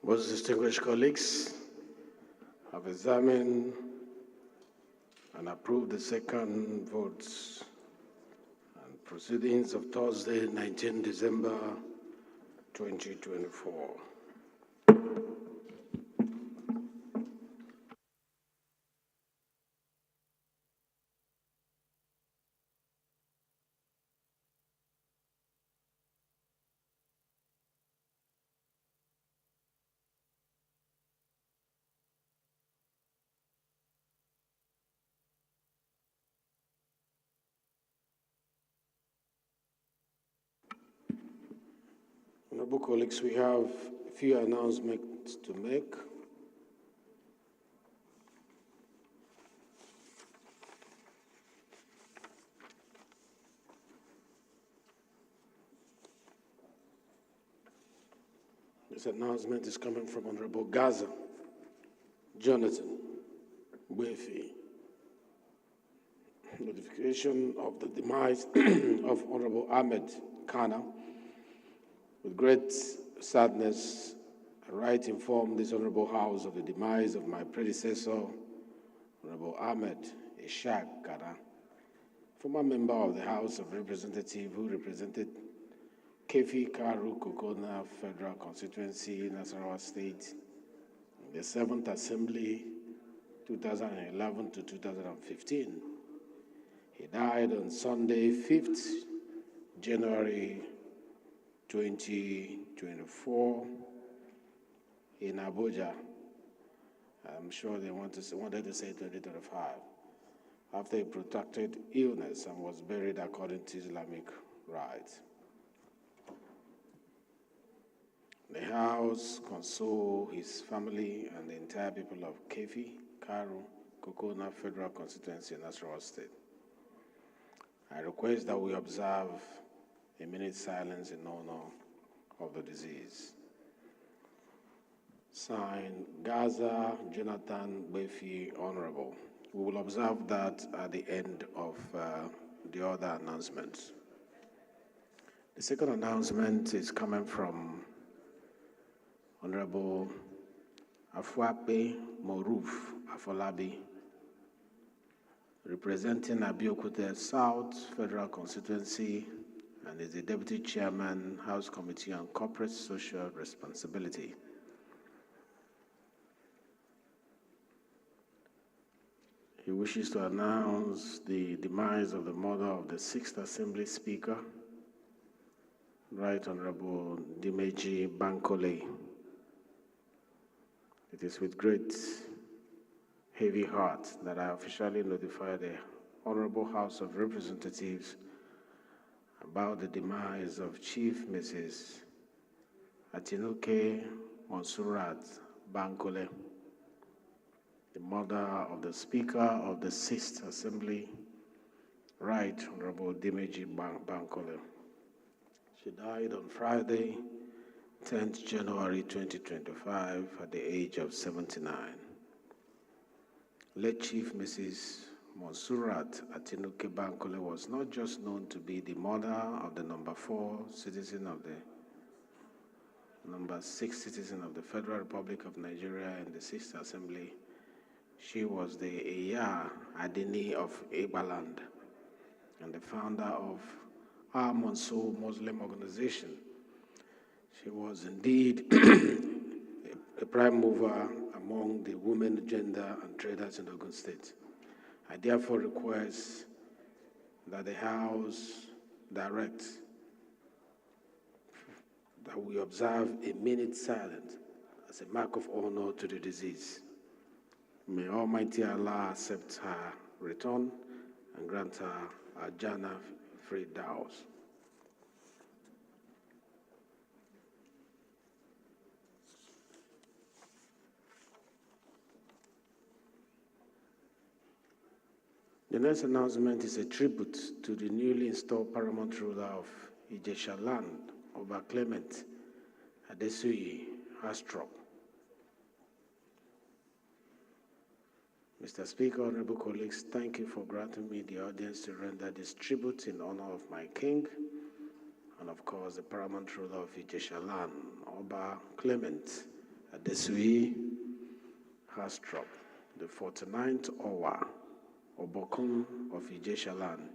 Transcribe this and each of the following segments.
Most distinguished colleagues, I've examined and approved the second votes and proceedings of Thursday, 19 December 2024. Honorable colleagues, we have a few announcements to make. This announcement is coming from Honorable Gaza Jonathan Wefi. Notification of the demise of Honorable Ahmed Kana. With great sadness, I write inform this Honorable House of the demise of my predecessor, Honorable Ahmed Ishaq Kana, former member of the House of Representatives who represented Kefi Karu Kokona Federal Constituency, Nasarawa State, in the 7th Assembly, 2011 to 2015. He died on Sunday, 5th January 2024 in Abuja. I'm sure they wanted to say 2025, after a protracted illness, and was buried according to Islamic rites. The House console his family and the entire people of Kefi, Karu, Kokona Federal Constituency in Nasarawa State. I request that we observe a minute's silence in honor of the deceased. Signed, Gaza Jonathan Wefi, Honorable. We will observe that at the end of the other announcements. The second announcement is coming from Honorable Afwape Moruf Afolabi, representing Abeokuta South Federal Constituency, and is the Deputy Chairman, House Committee on Corporate Social Responsibility. He wishes to announce the demise of the mother of the 6th Assembly Speaker, Right Honorable Dimeji Bankole. It is with great heavy heart that I officially notify the Honorable House of Representatives about the demise of Chief Mrs. Atinuke Monsurat Bankole, the mother of the Speaker of the 6th Assembly, Right Honorable Dimeji Bankole. She died on Friday, 10th January 2025 at the age of 79. Late Chief Mrs. Monsurat Atinuke Bankole was not just known to be the mother of the number 4 citizen of the number 6 citizen of the Federal Republic of Nigeria in the 6th Assembly. She was the Eya Adini of Igbaland and the founder of our Monsoor Muslim organization. She was indeed a prime mover among the women, gender, and traders in Ogun State. I therefore request that the House direct that we observe a minute silence as a mark of honor to the deceased. May Almighty Allah accept her return and grant her a Jannah Firdaus. The next announcement is a tribute to the newly installed paramount ruler of Ijesha land, Oba Clement Adesuyi Astrop. Mr. Speaker, honorable colleagues, thank you for granting me the audience to render this tribute in honor of my king and, of course, the paramount ruler of Ijesha land, Oba Clement Adesui Hastrop, the 49th Owa Obokun of Ijeshaland,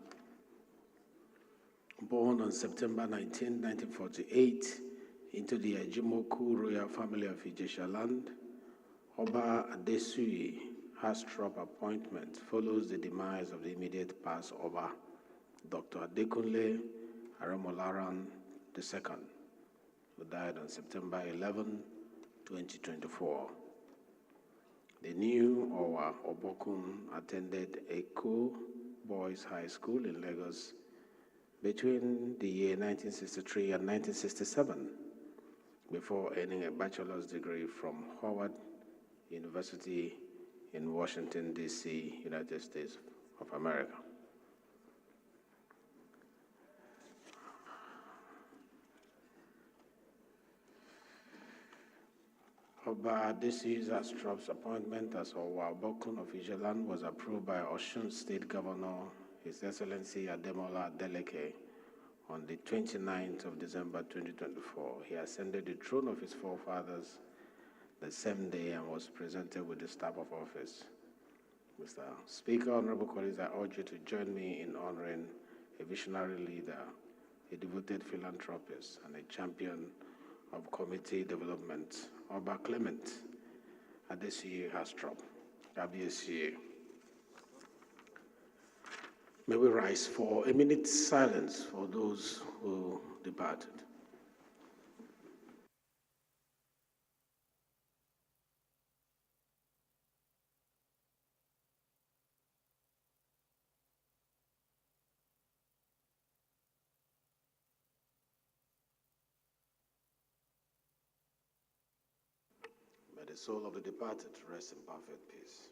born on September 19, 1948, into the Ajimoku royal family of Ijeshaland. Oba Adesui Hastrop appointment follows the demise of the immediate past Oba, Dr. Adekunle Aramolaran II, who died on September 11, 2024. The new Owa Obokun attended Eko Boys High School in Lagos between the year 1963 and 1967, before earning a bachelor's degree from Howard University in Washington, D.C., United States of America. Oba Adesui Hastrop's appointment as Owa Obokun of Ijeland was approved by Osun State Governor, His Excellency Ademola Adeleke, on the 29th of December 2024. He ascended the throne of his forefathers the same day and was presented with the staff of office. Mr. Speaker, honorable colleagues, I urge you to join me in honoring a visionary leader, a devoted philanthropist, and a champion of community development, Oba Clement Adesui Hastrop. Kabiyesi. May we rise for a minute's silence for those who departed. May the soul of the departed rest in perfect peace.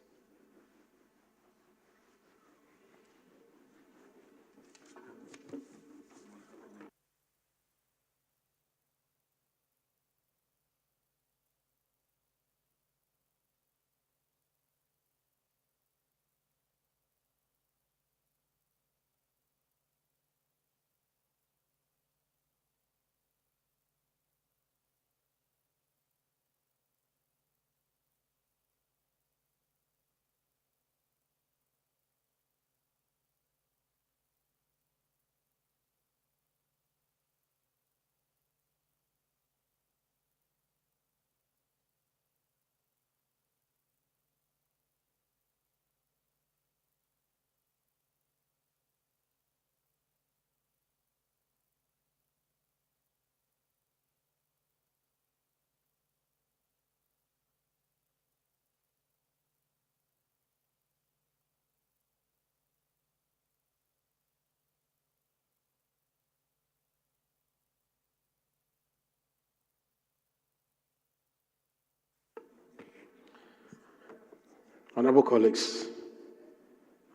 Honorable colleagues,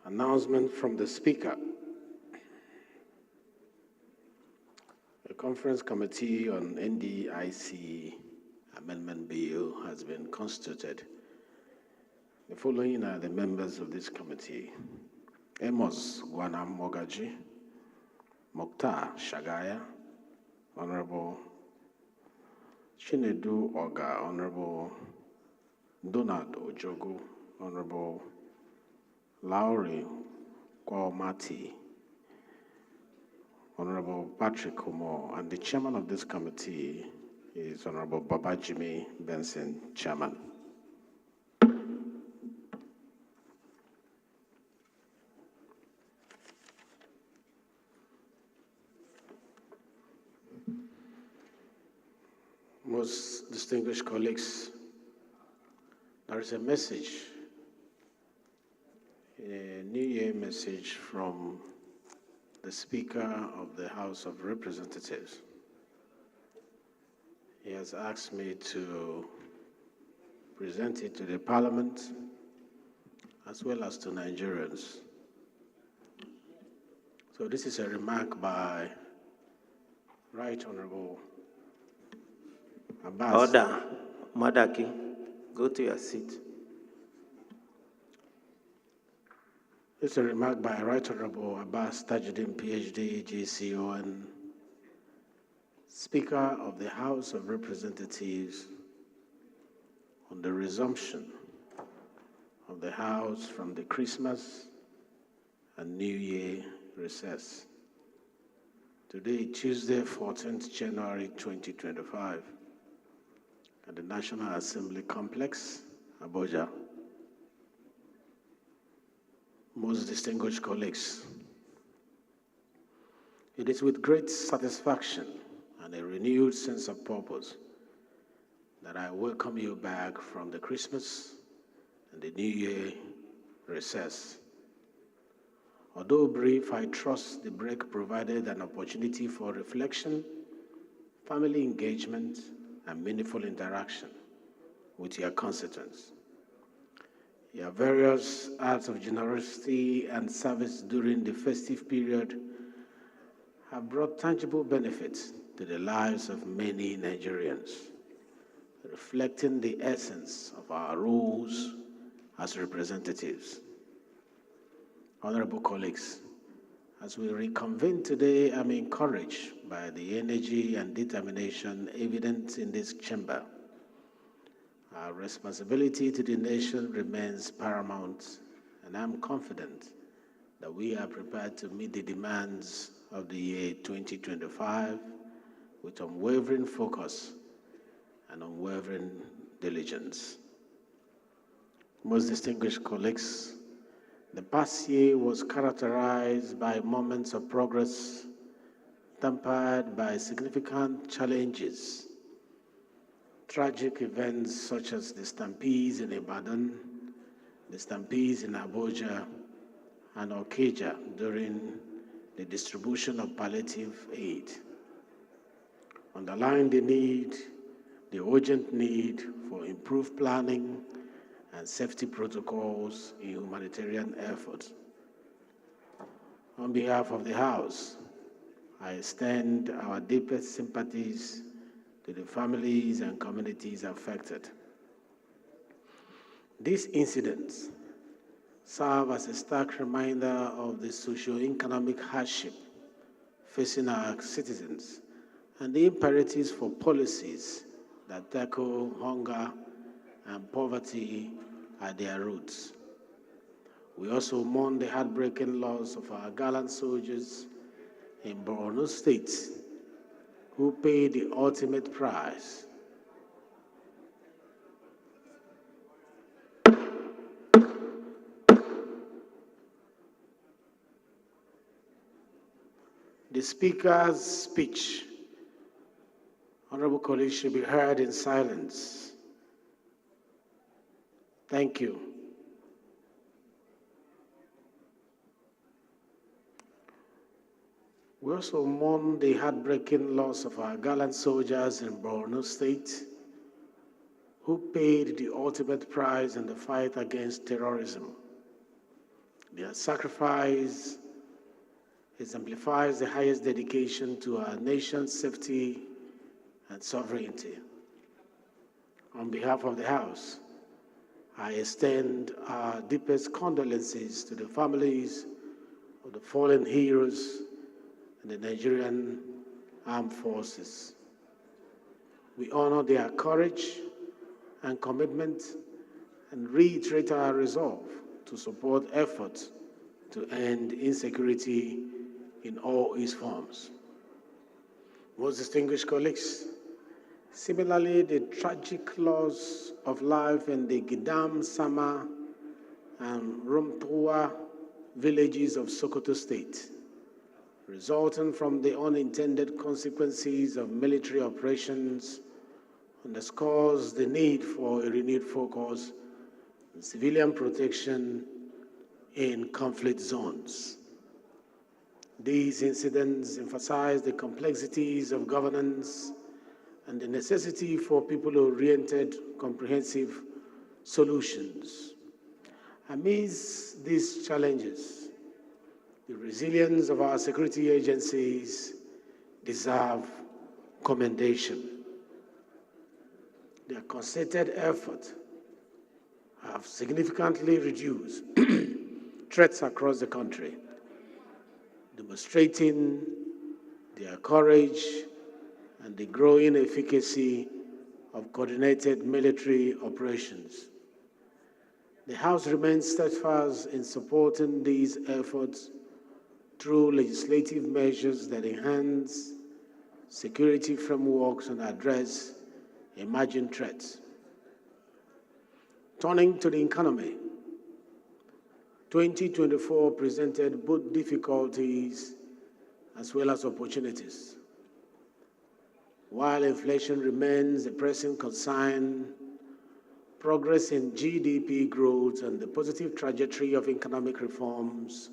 announcement from the Speaker. The Conference Committee on NDIC Amendment Bill has been constituted. The following are the members of this committee: Amos Gwanam Mogaji, Mokhtar Shagaya, Honorable Chinedu Oga, Honorable Donald Ojogu, Honorable Lowry Kwamati, Honorable Patrick Kumo, and the chairman of this committee is Honorable Babajimi Benson, chairman. Most distinguished colleagues, there is a message, a New Year message from the Speaker of the House of Representatives. He has asked me to present it to the Parliament as well as to Nigerians. So this is a remark by Right Honorable Abbas. Order. Madaki, go to your seat. It's a remark by Right Honorable Abbas Tajuddin, PhD, GCON, Speaker of the House of Representatives on the resumption of the House from the Christmas and New Year recess. Today, Tuesday, 14th January 2025, at the National Assembly Complex, Abuja. Most distinguished colleagues, it is with great satisfaction and a renewed sense of purpose that I welcome you back from the Christmas and the New Year recess. Although brief, I trust the break provided an opportunity for reflection, family engagement, and meaningful interaction with your constituents. Your various acts of generosity and service during the festive period have brought tangible benefits to the lives of many Nigerians, reflecting the essence of our roles as representatives. Honorable colleagues, as we reconvene today, I'm encouraged by the energy and determination evident in this chamber. Our responsibility to the nation remains paramount, and I'm confident that we are prepared to meet the demands of the year 2025 with unwavering focus and unwavering diligence. Most distinguished colleagues, the past year was characterized by moments of progress, tempered by significant challenges. Tragic events such as the stampedes in Ibadan, the stampedes in Abuja, and Okija during the distribution of palliative aid underline the urgent need for improved planning and safety protocols in humanitarian efforts. On behalf of the House, I extend our deepest sympathies to the families and communities affected. These incidents serve as a stark reminder of the socio-economic hardship facing our citizens and the imperatives for policies that tackle hunger and poverty at their roots. We also mourn the heartbreaking loss of our gallant soldiers in Borno State who paid the ultimate price. The Speaker's speech, honorable colleagues, should be heard in silence. Thank you. We also mourn the heartbreaking loss of our gallant soldiers in Borno State who paid the ultimate price in the fight against terrorism. Their sacrifice exemplifies the highest dedication to our nation's safety and sovereignty. On behalf of the House, I extend our deepest condolences to the families of the fallen heroes and the Nigerian Armed Forces. We honor their courage and commitment and reiterate our resolve to support efforts to end insecurity in all its forms. Most distinguished colleagues, similarly, the tragic loss of life in the Gidam, Sama, and Rumtua villages of Sokoto State, resulting from the unintended consequences of military operations, underscores the need for a renewed focus on civilian protection in conflict zones. These incidents emphasize the complexities of governance and the necessity for people-oriented, comprehensive solutions. Amidst these challenges, the resilience of our security agencies deserve commendation. Their concerted efforts have significantly reduced threats across the country, demonstrating their courage and the growing efficacy of coordinated military operations. The House remains steadfast in supporting these efforts through legislative measures that enhance security frameworks and address emerging threats. Turning to the economy, 2024 presented both difficulties as well as opportunities. While inflation remains a pressing concern, progress in GDP growth and the positive trajectory of economic reforms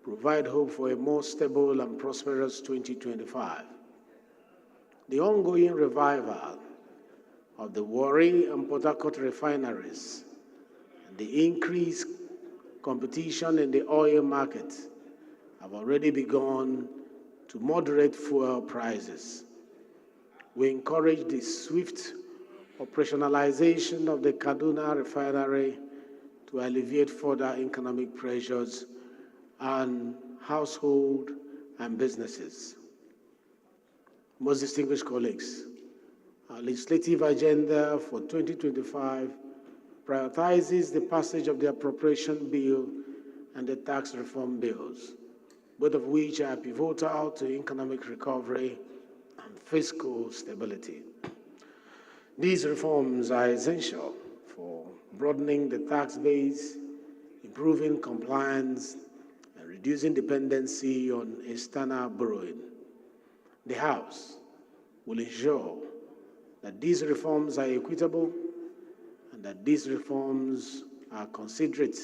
provide hope for a more stable and prosperous 2025. The ongoing revival of the Warri and Port Harcourt refineries and the increased competition in the oil market have already begun to moderate fuel prices. We encourage the swift operationalization of the Kaduna refinery to alleviate further economic pressures on households and businesses. Most distinguished colleagues, our legislative agenda for 2025 prioritizes the passage of the appropriation bill and the tax reform bills, both of which are pivotal to economic recovery and fiscal stability. These reforms are essential for broadening the tax base, improving compliance, and reducing dependency on external borrowing. The House will ensure that these reforms are equitable and that these reforms are considerate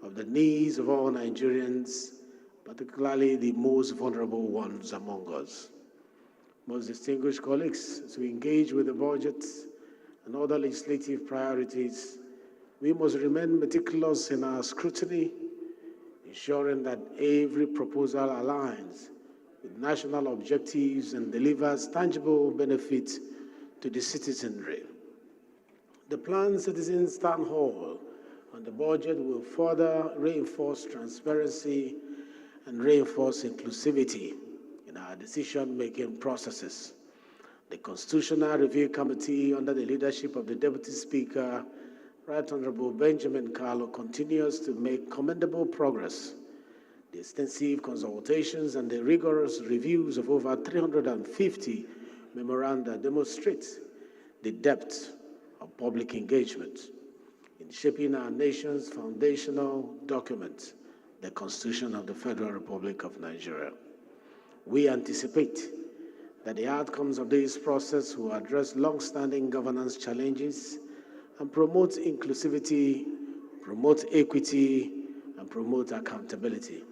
of the needs of all Nigerians, particularly the most vulnerable ones among us. Most distinguished colleagues, as we engage with the budget and other legislative priorities, we must remain meticulous in our scrutiny, ensuring that every proposal aligns with national objectives and delivers tangible benefits to the citizenry. The planned Citizens Town Hall on the budget will further reinforce transparency and reinforce inclusivity in our decision-making processes. The Constitutional Review Committee, under the leadership of the Deputy Speaker, Right Honorable Benjamin Kalu, continues to make commendable progress. The extensive consultations and the rigorous reviews of over 350 memoranda demonstrate the depth of public engagement in shaping our nation's foundational document, the Constitution of the Federal Republic of Nigeria. We anticipate that the outcomes of this process will address long-standing governance challenges and promote inclusivity, promote equity, and promote accountability.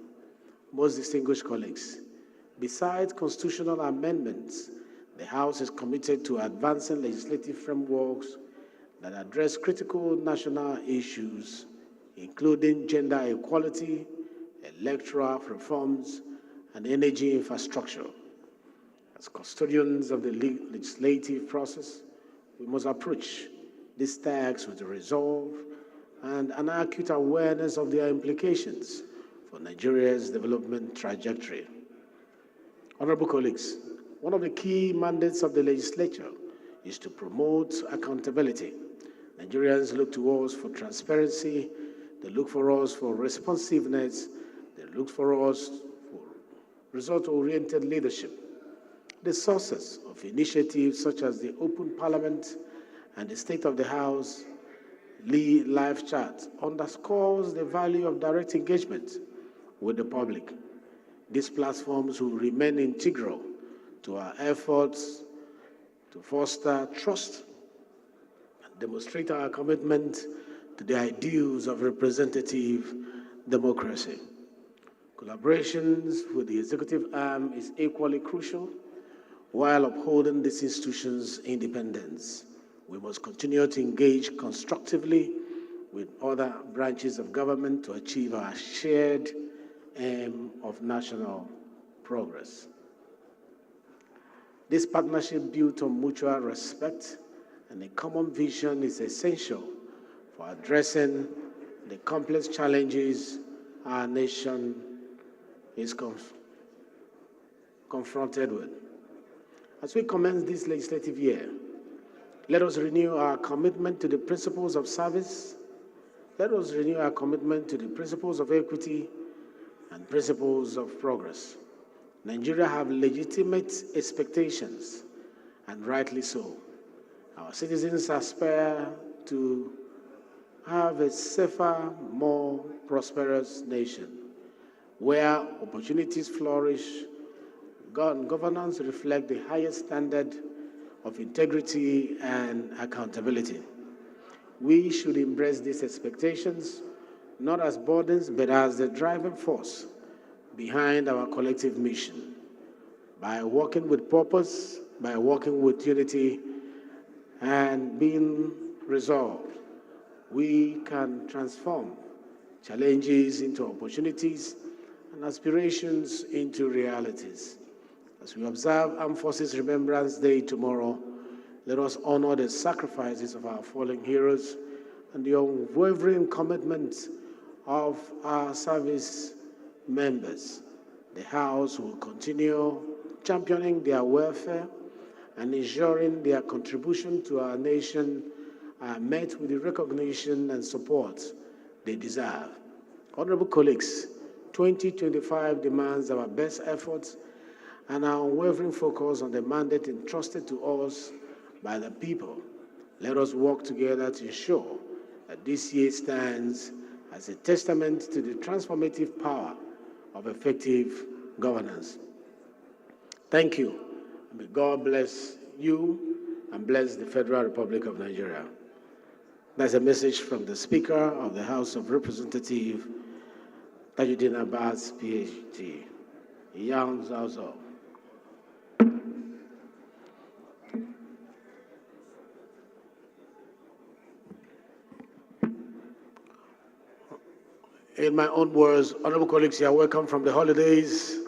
Most distinguished colleagues, besides constitutional amendments, the House is committed to advancing legislative frameworks that address critical national issues, including gender equality, electoral reforms, and energy infrastructure. As custodians of the legislative process, we must approach these tasks with resolve and an acute awareness of their implications for Nigeria's development trajectory. Honorable colleagues, one of the key mandates of the legislature is to promote accountability. Nigerians look to us for transparency, they look for us for responsiveness, they look for us for result-oriented leadership. The sources of initiatives such as the Open Parliament and the State of the House live chat underscores the value of direct engagement with the public. These platforms will remain integral to our efforts to foster trust and demonstrate our commitment to the ideals of representative democracy. Collaborations with the executive arm is equally crucial while upholding this institution's independence. We must continue to engage constructively with other branches of government to achieve our shared aim of national progress. This partnership built on mutual respect and a common vision is essential for addressing the complex challenges our nation is confronted with. As we commence this legislative year, Let us renew our commitment to the principles of service. Let us renew our commitment to the principles of equity and principles of progress. Nigeria have legitimate expectations, and rightly so. Our citizens aspire to have a safer, more prosperous nation, where opportunities flourish, governance reflects the highest standard of integrity and accountability. We should embrace these expectations, not as burdens, but as the driving force behind our collective mission. By working with purpose, by working with unity, and being resolved, we can transform challenges into opportunities and aspirations into realities. As we observe Armed Forces Remembrance Day tomorrow, let us honor the sacrifices of our fallen heroes and the unwavering commitment of our service members. The House will continue championing their welfare and ensuring their contribution to our nation are met with the recognition and support they deserve. Honorable colleagues, 2025 demands our best efforts and our unwavering focus on the mandate entrusted to us by the people. Let us work together to ensure that this year stands as a testament to the transformative power of effective governance. Thank you. May God bless you and bless the Federal Republic of Nigeria. That's a message from the Speaker of the House of Representatives, Tajuddin Abbas, PhD. Yang Zhao Zhao. In my own words, honorable colleagues, you are welcome from the holidays.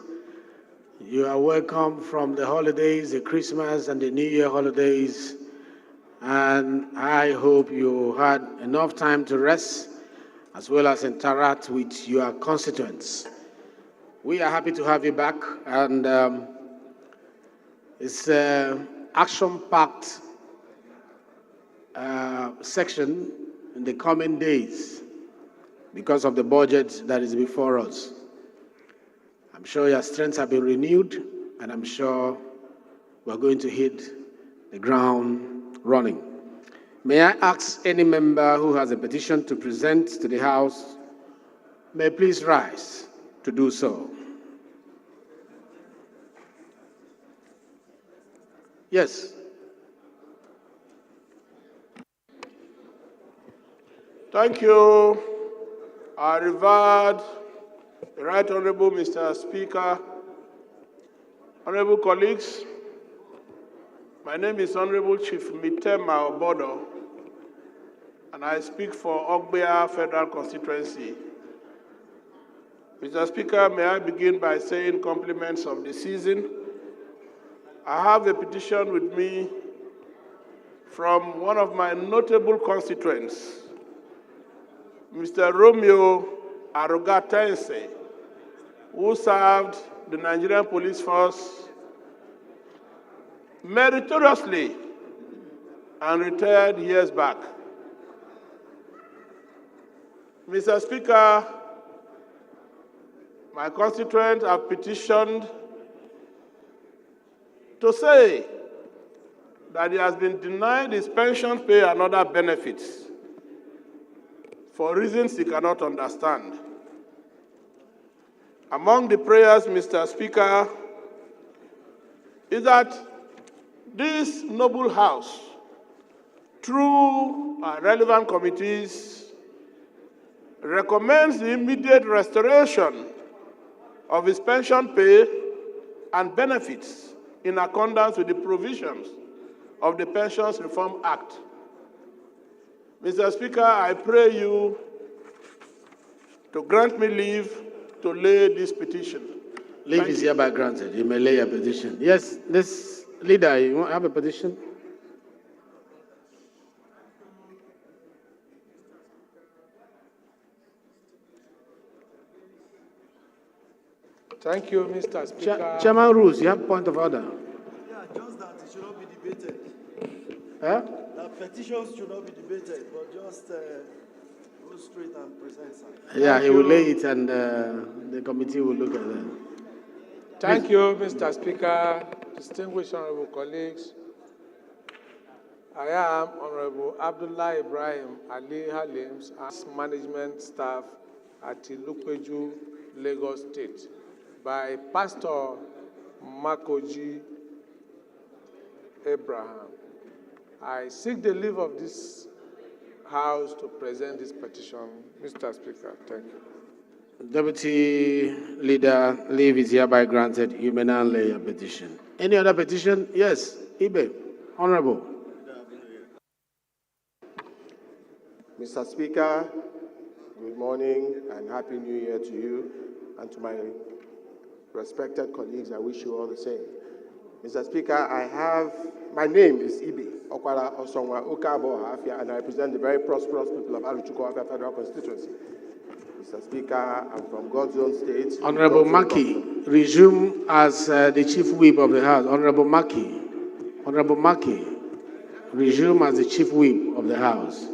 You are welcome from the holidays, the Christmas and the New Year holidays. And I hope you had enough time to rest as well as interact with your constituents. We are happy to have you back, and it's an action-packed section in the coming days because of the budget that is before us. I'm sure your strengths have been renewed, and I'm sure we're going to hit the ground running. May I ask any member who has a petition to present to the House, may please rise to do so. Yes. Thank you, our revered Right Honorable Mr. Speaker, honorable colleagues. My name is Honorable Chief Mitema Obodo, and I speak for Ogbea Federal Constituency. Mr. Speaker, may I begin by saying compliments of the season. I have a petition with me from one of my notable constituents, Mr. Romeo Arugatense, who served the Nigerian police force meritoriously and retired years back. Mr. Speaker, my constituents have petitioned to say that he has been denied his pension pay and other benefits for reasons he cannot understand. Among the prayers, Mr. Speaker, is that this noble House, through relevant committees, recommends the immediate restoration of his pension pay and benefits in accordance with the provisions of the Pensions Reform Act. Mr. Speaker, I pray you to grant me leave to lay this petition. Leave is hereby granted. You may lay a petition. Yes, this leader, you want to have a petition? Thank you, Mr. Speaker. Chairman rules, you have point of order. Yeah, just that it should not be debated. Huh? petitions should not be debated, but just go straight and present, sir. Yeah, he will lay it and the committee will look at that. Thank you, Mr. Speaker, distinguished honorable colleagues. I am Honorable Abdullah Ibrahim Ali Halims as management staff at Ilukweju, Lagos State, by Pastor Makoji Abraham. I seek the leave of this House to present this petition. Mr. Speaker, thank you. Deputy Leader, leave is hereby granted. You may now lay your petition. Any other petition? Yes, Ibe, Honorable. Mr. Speaker, good morning and Happy New Year to you and to my respected colleagues. I wish you all the same. Mr. Speaker, my name is Ibe Okwara Osongwa Ukabo Hafia, and I represent the very prosperous people of Aluchuko Federal Constituency. Mr. Speaker, I'm from God's own state. Honorable Maki, resume as the Chief Whip of the House. Honorable Maki, resume as the Chief Whip of the House.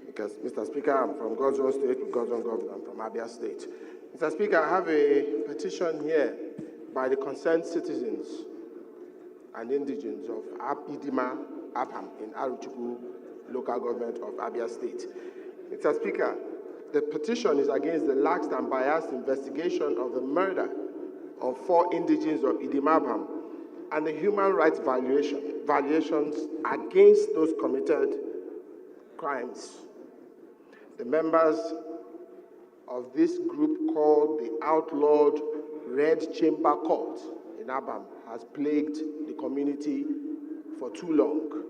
Because, Mr. Speaker, I'm from God's own state, with God's own governor. I'm from Abia State. Mr. Speaker, I have a petition here by the concerned citizens and indigents of Idima Abham in Aruchuku local government of Abia State. Mr. Speaker, the petition is against the lax and biased investigation of the murder of 4 indigents of Idima Abham and the human rights violations against those committed crimes. The members of this group called the outlawed Red Chamber Court in Abham has plagued the community for too long.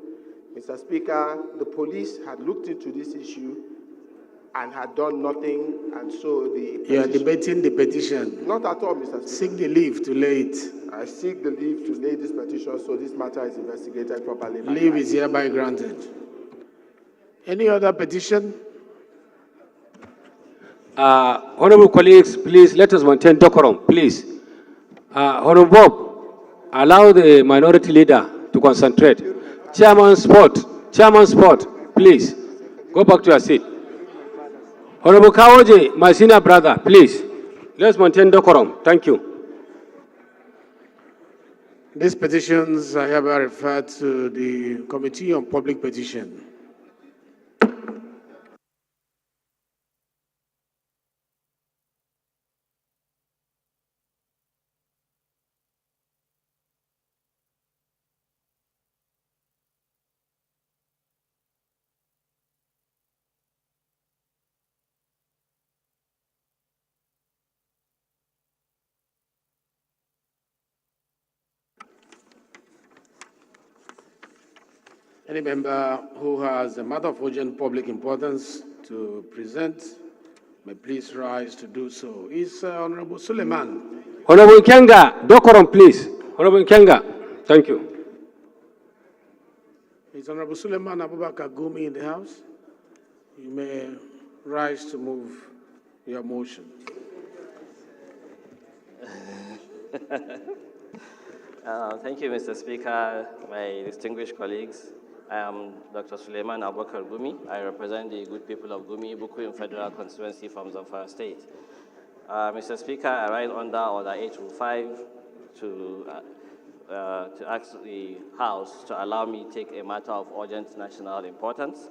Mr. Speaker, the police had looked into this issue and had done nothing, and so the... You are debating the petition. Not at all, Mr. Speaker. Seek the leave to lay it. I seek the leave to lay this petition so this matter is investigated properly. Leave is hereby granted. Any other petition? Honorable colleagues, please let us maintain decorum, please. Honorable Bob, allow the minority leader to concentrate. Chairman Sport, please, go back to your seat. Honorable Kawoje, my senior brother, please, let's maintain decorum. Thank you. These petitions are hereby referred to the Committee on Public Petition. Any member who has a matter of urgent public importance to present may please rise to do so. Is Honorable Suleiman. Honorable Kenga, decorum, please. Honorable Kenga, thank you. Is Honorable Suleiman Abubakar Gumi in the House? You may rise to move your motion. Thank you, Mr. Speaker, my distinguished colleagues. I am Dr. Suleiman Abubakar Gumi. I represent the good people of Gumi, Bukuim Federal Constituency from Zamfara State. Mr. Speaker, I write under Order 825 to ask the House to allow me to take a matter of urgent national importance,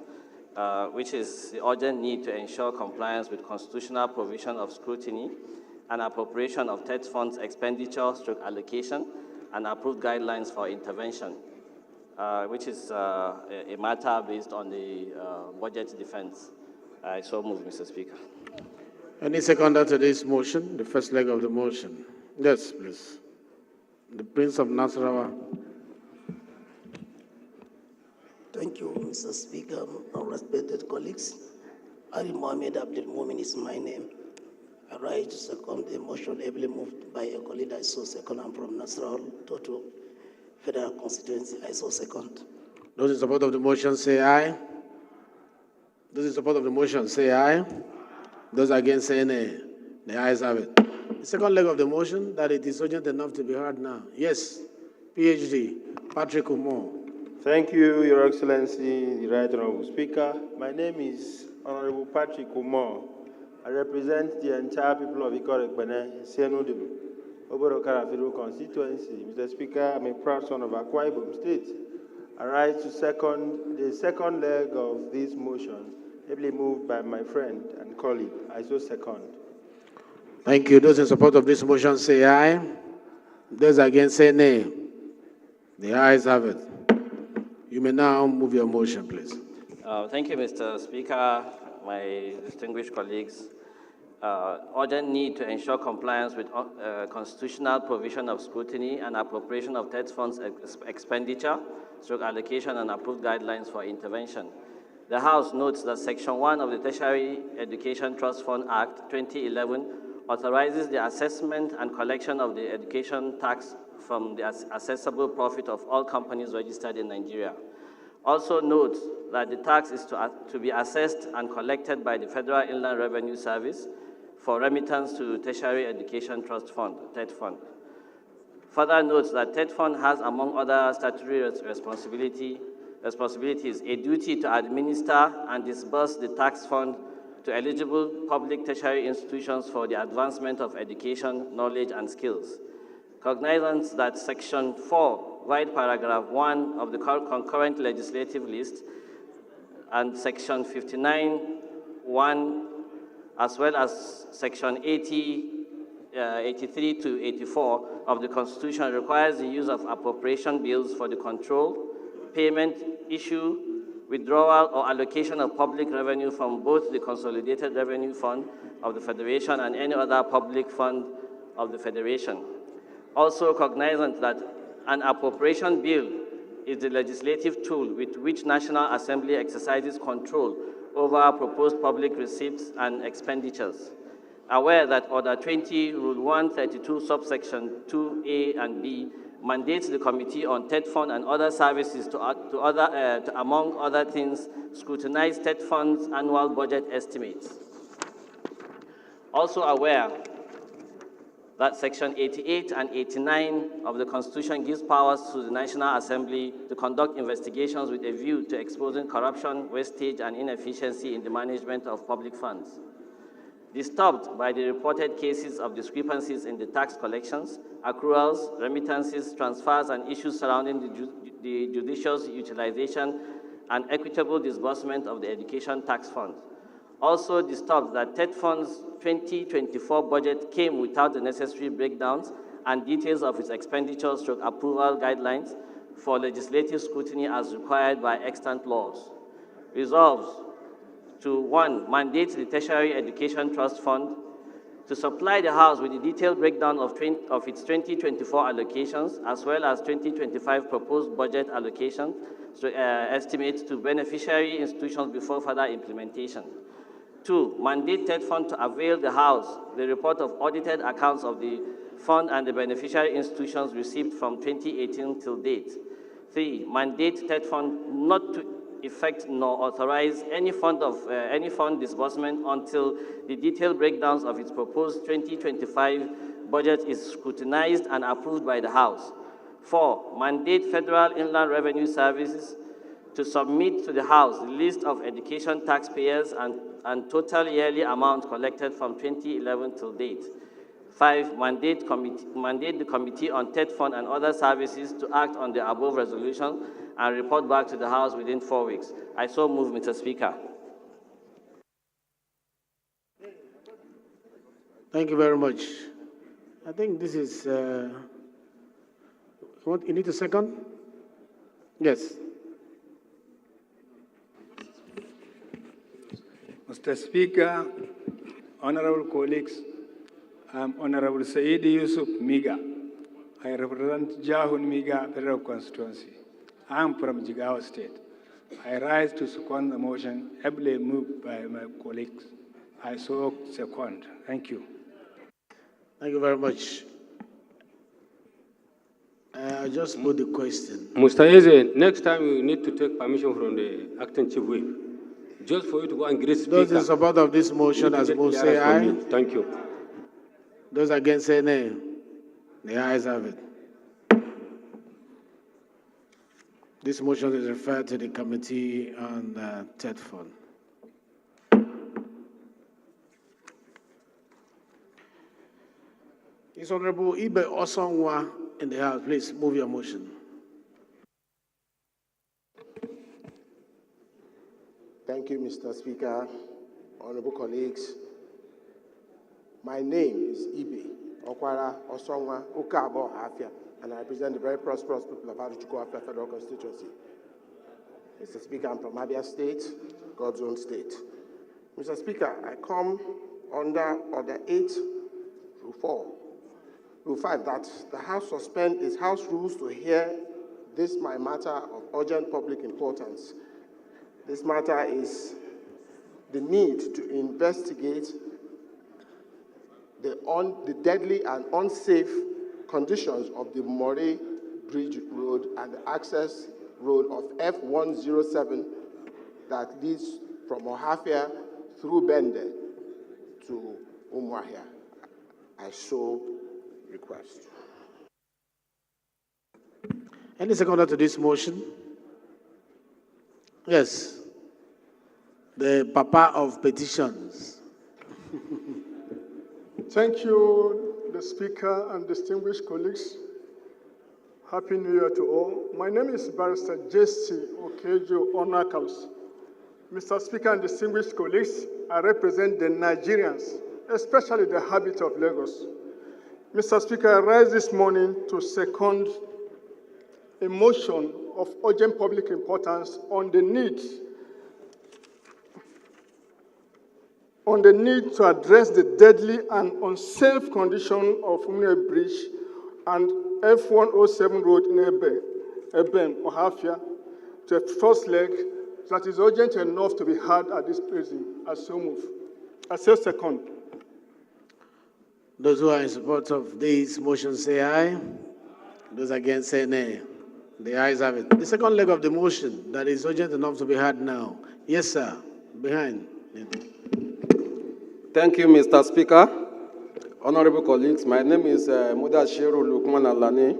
which is the urgent need to ensure compliance with constitutional provision of scrutiny and appropriation of TED funds expenditure / allocation and approved guidelines for intervention, which is a matter based on the budget defense. I so move, Mr. Speaker. Any seconder to this motion, the first leg of the motion? Yes, please. The Prince of Nasarawa. Thank you, Mr. Speaker. Respected colleagues, Ali Mohammed Abdul Mumin is my name. I rise to second the motion ably moved by a colleague I saw second. I'm from Nasarawa, Toto Federal Constituency. I saw second. Those in support of the motion say aye. Those in support of the motion say aye. Those against say nay. The ayes have it. The second leg of the motion, that it is urgent enough to be heard now. Yes, PhD, Patrick Umo. Thank you, Your Excellency, the Right Honorable Speaker. My name is Honorable Patrick Umar. I represent the entire people of Ikorekbene, Senudim, Oborokara Federal Constituency. Mr. Speaker, I'm a proud son of Akwa Ibom State. I rise to second the second leg of this motion, ably moved by my friend and colleague. I so second. Thank you. Those in support of this motion say aye. Those against say nay. The ayes have it. You may now move your motion, please. Thank you, Mr. Speaker, my distinguished colleagues. Urgent need to ensure compliance with constitutional provision of scrutiny and appropriation of TED funds expenditure, stroke allocation, and approved guidelines for intervention. The House notes that Section 1 of the Tertiary Education Trust Fund Act 2011 authorizes the assessment and collection of the education tax from the assessable profit of all companies registered in Nigeria. Also notes that the tax is to be assessed and collected by the Federal Inland Revenue Service for remittance to Tertiary Education Trust Fund, TED Fund. Further notes that TED Fund has, among other statutory responsibilities, a duty to administer and disburse the tax fund to eligible public tertiary institutions for the advancement of education, knowledge, and skills. Cognizant that Section 4, right paragraph 1 of the concurrent legislative list and Section 59(1), as well as Section 83 to 84 of the Constitution requires the use of appropriation bills for the control, payment, issue, withdrawal, or allocation of public revenue from both the Consolidated Revenue Fund of the Federation and any other public fund of the Federation. Also cognizant that an appropriation bill is the legislative tool with which National Assembly exercises control over proposed public receipts and expenditures. Aware that Order 20, Rule 132, subsection 2A and B, mandates the Committee on TED Fund and other services to among other things, scrutinize TED Fund's annual budget estimates. Also aware that Section 88 and 89 of the Constitution gives powers to the National Assembly to conduct investigations with a view to exposing corruption, wastage, and inefficiency in the management of public funds. Disturbed by the reported cases of discrepancies in the tax collections, accruals, remittances, transfers, and issues surrounding the judicious utilization and equitable disbursement of the education tax fund. Also disturbed that TED Fund's 2024 budget came without the necessary breakdowns and details of its expenditures stroke approval guidelines for legislative scrutiny as required by extant laws. Resolves to 1, mandate the Tertiary Education Trust Fund to supply the House with a detailed breakdown of its 2024 allocations as well as 2025 proposed budget allocation estimates to beneficiary institutions before further implementation. 2, mandate TED Fund to avail the House the report of audited accounts of the fund and the beneficiary institutions received from 2018 till date. 3, mandate TED Fund not to effect nor authorize any fund disbursement until the detailed breakdowns of its proposed 2025 budget is scrutinized and approved by the House. 4, mandate Federal Inland Revenue Services to submit to the House the list of education taxpayers and total yearly amount collected from 2011 till date. 5, mandate the Committee on TED Fund and other services to act on the above resolution and report back to the House within 4 weeks. I so move, Mr. Speaker. Thank you very much. I think this is, you need a second? Yes. Mr. Speaker, honorable colleagues, I'm Honorable Said Yusuf Miga. I represent Jahun Miga Federal Constituency. I'm from Jigawa State. I rise to second the motion ably moved by my colleagues. I so second. Thank you. Thank you very much. I just put the question. Mr. Eze, next time you need to take permission from the acting chief whip, just for you to go and greet speaker. Those in support of this motion as will say aye. Thank you. Those against say nay. The ayes have it. This motion is referred to the Committee on Third Fund. Is Honorable Ibe Osonwa in the House? Please move your motion. Thank you, Mr. Speaker. Honorable colleagues, my name is Ibe Okwara Osonwa Ukabo Afia, and I represent the very prosperous people of Aduchuku Afia Federal Constituency. Mr. Speaker, I'm from Abia State, God's own state. Mr. Speaker, I come under Order 8, Rule 4, Rule 5, that the House suspend its House rules to hear this my matter of urgent public importance. This matter is the need to investigate the deadly and unsafe conditions of the Moray Bridge Road and the access road of F107 that leads from Ohafia through Bende to Umuahia. I so request. Any seconder to this motion? Yes. The Papa of petitions. Thank you, the Speaker and distinguished colleagues. Happy New Year to all. My name is Barrister J.C. Okejo Onakals. Mr. Speaker and distinguished colleagues, I represent the Nigerians, especially the habit of Lagos. Mr. Speaker, I rise this morning to second a motion of urgent public importance on the need to address the deadly and unsafe condition of Umne Bridge and F107 road in Eben, Ohafia, to a first leg that is urgent enough to be had at this prison. I so move. I say second. Those who are in support of these motions say aye. Those against say nay. The ayes have it. The second leg of the motion that is urgent enough to be heard now. Yes, sir. Behind. Thank you, Mr. Speaker. Honorable colleagues, my name is Mudashiru Lukman Alani,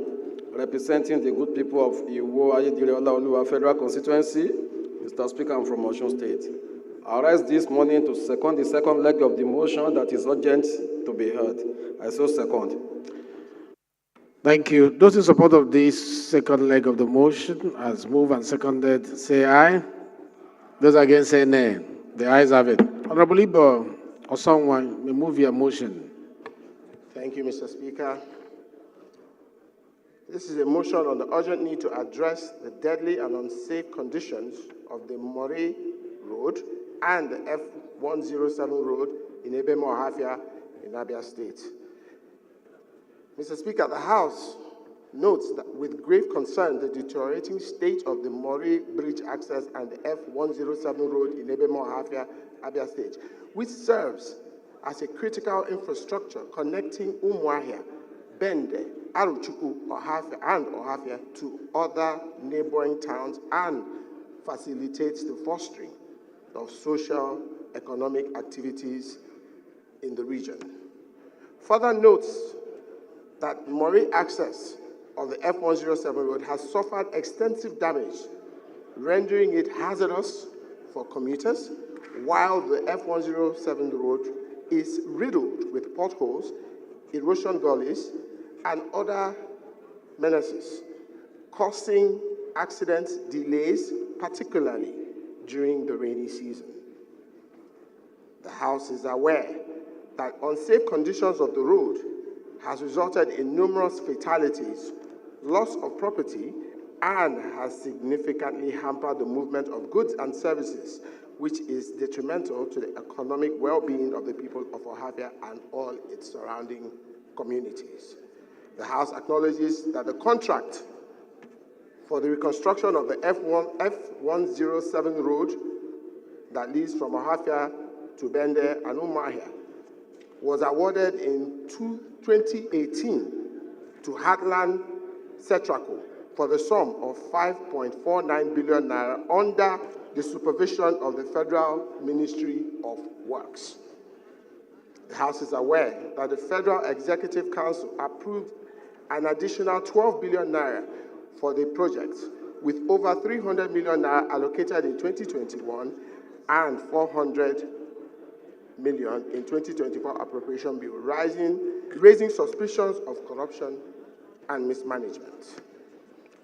representing the good people of Iwo Ayedire Olaoluwa Federal Constituency. Mr. Speaker, I'm from Osun State. I rise this morning to second the second leg of the motion that is urgent to be heard. I so second. Thank you. Those in support of this second leg of the motion, as moved and seconded, say aye. Those against say nay. The ayes have it. Honorable Ibo or someone may move your motion. Thank you, Mr. Speaker. This is a motion on the urgent need to address the deadly and unsafe conditions of the Moray Road and the F107 Road in Ebemo Ohafia in Abia State. Mr. Speaker, the House notes that with grave concern the deteriorating state of the Moray Bridge access and the F107 Road in Ebemo Ohafia, Abia State, which serves as a critical infrastructure connecting Umuahia, Bende, Aruchuku, Ohafia to other neighboring towns and facilitates the fostering of social economic activities in the region. Further notes that Moray access of the F107 road has suffered extensive damage, rendering it hazardous for commuters, while the F107 road is riddled with potholes, erosion gullies, and other menaces, causing accidents, delays, particularly during the rainy season. The House is aware that unsafe conditions of the road has resulted in numerous fatalities, loss of property, and has significantly hampered the movement of goods and services, which is detrimental to the economic well-being of the people of Ohafia and all its surrounding communities. The House acknowledges that the contract for the reconstruction of the F107 road that leads from Ohafia to Bende and Umuahia was awarded in 2018 to Heartland Setraco for the sum of 5.49 billion naira under the supervision of the Federal Ministry of Works. The House is aware that the Federal Executive Council approved an additional 12 billion naira for the project, with over 300 million naira allocated in 2021 and 400 million in 2024 appropriation bill, raising suspicions of corruption and mismanagement.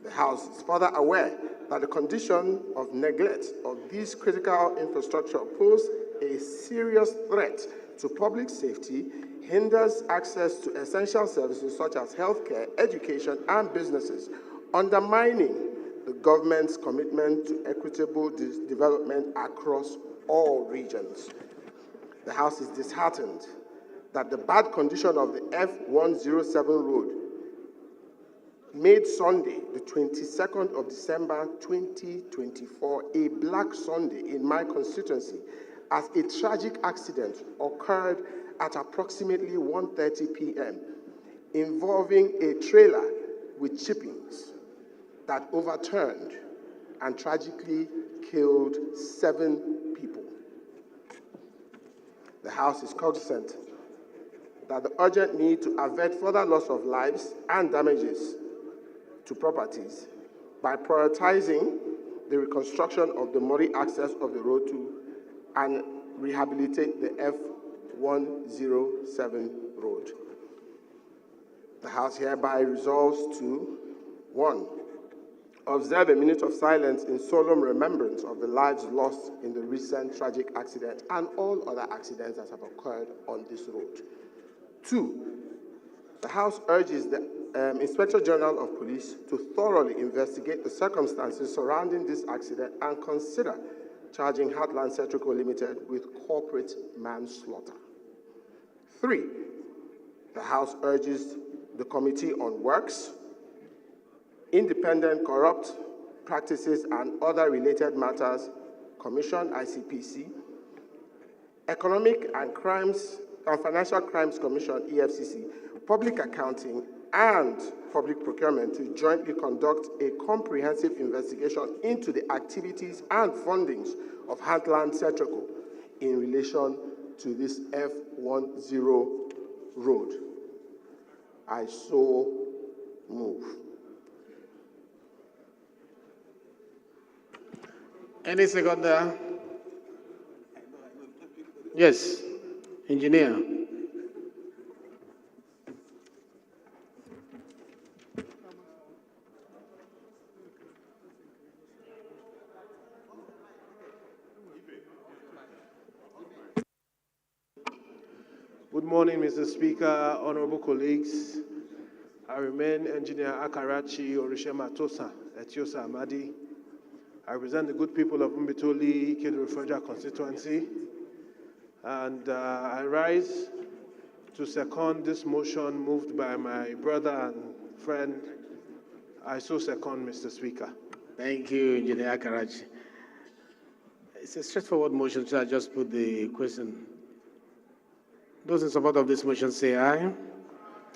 The House is further aware that the condition of neglect of these critical infrastructure pose a serious threat to public safety, hinders access to essential services such as healthcare, education, and businesses, undermining the government's commitment to equitable development across all regions. The House is disheartened that the bad condition of the F107 road made Sunday, the 22nd of December 2024, a Black Sunday in my constituency, as a tragic accident occurred at approximately 1:30 p.m. involving a trailer with chippings that overturned and tragically killed 7 people. The House is cognizant that the urgent need to avert further loss of lives and damages to properties by prioritizing the reconstruction of the Mori access of the road to and rehabilitate the F107 road. The House hereby resolves to 1. Observe a minute of silence in solemn remembrance of the lives lost in the recent tragic accident and all other accidents that have occurred on this road. 2. The House urges the Inspector General of Police to thoroughly investigate the circumstances surrounding this accident and consider charging Heartland Centrico Limited with corporate manslaughter. 3. The House urges the Committee on Works, Independent Corrupt Practices and Other Related Matters Commission, ICPC, Economic and Financial Crimes Commission, EFCC, Public Accounting, and Public Procurement to jointly conduct a comprehensive investigation into the activities and fundings of Heartland Centrico in relation to this F10 road. I so move. Any seconder? Yes, engineer. Good morning, Mr. Speaker, honorable colleagues. I remain Engineer Akarachi Orishema Tosa, Etiosa Amadi. I represent the good people of Umbitoli, Kedro Federal Constituency, and I rise to second this motion moved by my brother and friend. I so second, Mr. Speaker. Thank you, Engineer Akarachi. It's a straightforward motion, so I just put the question. Those in support of this motion say aye.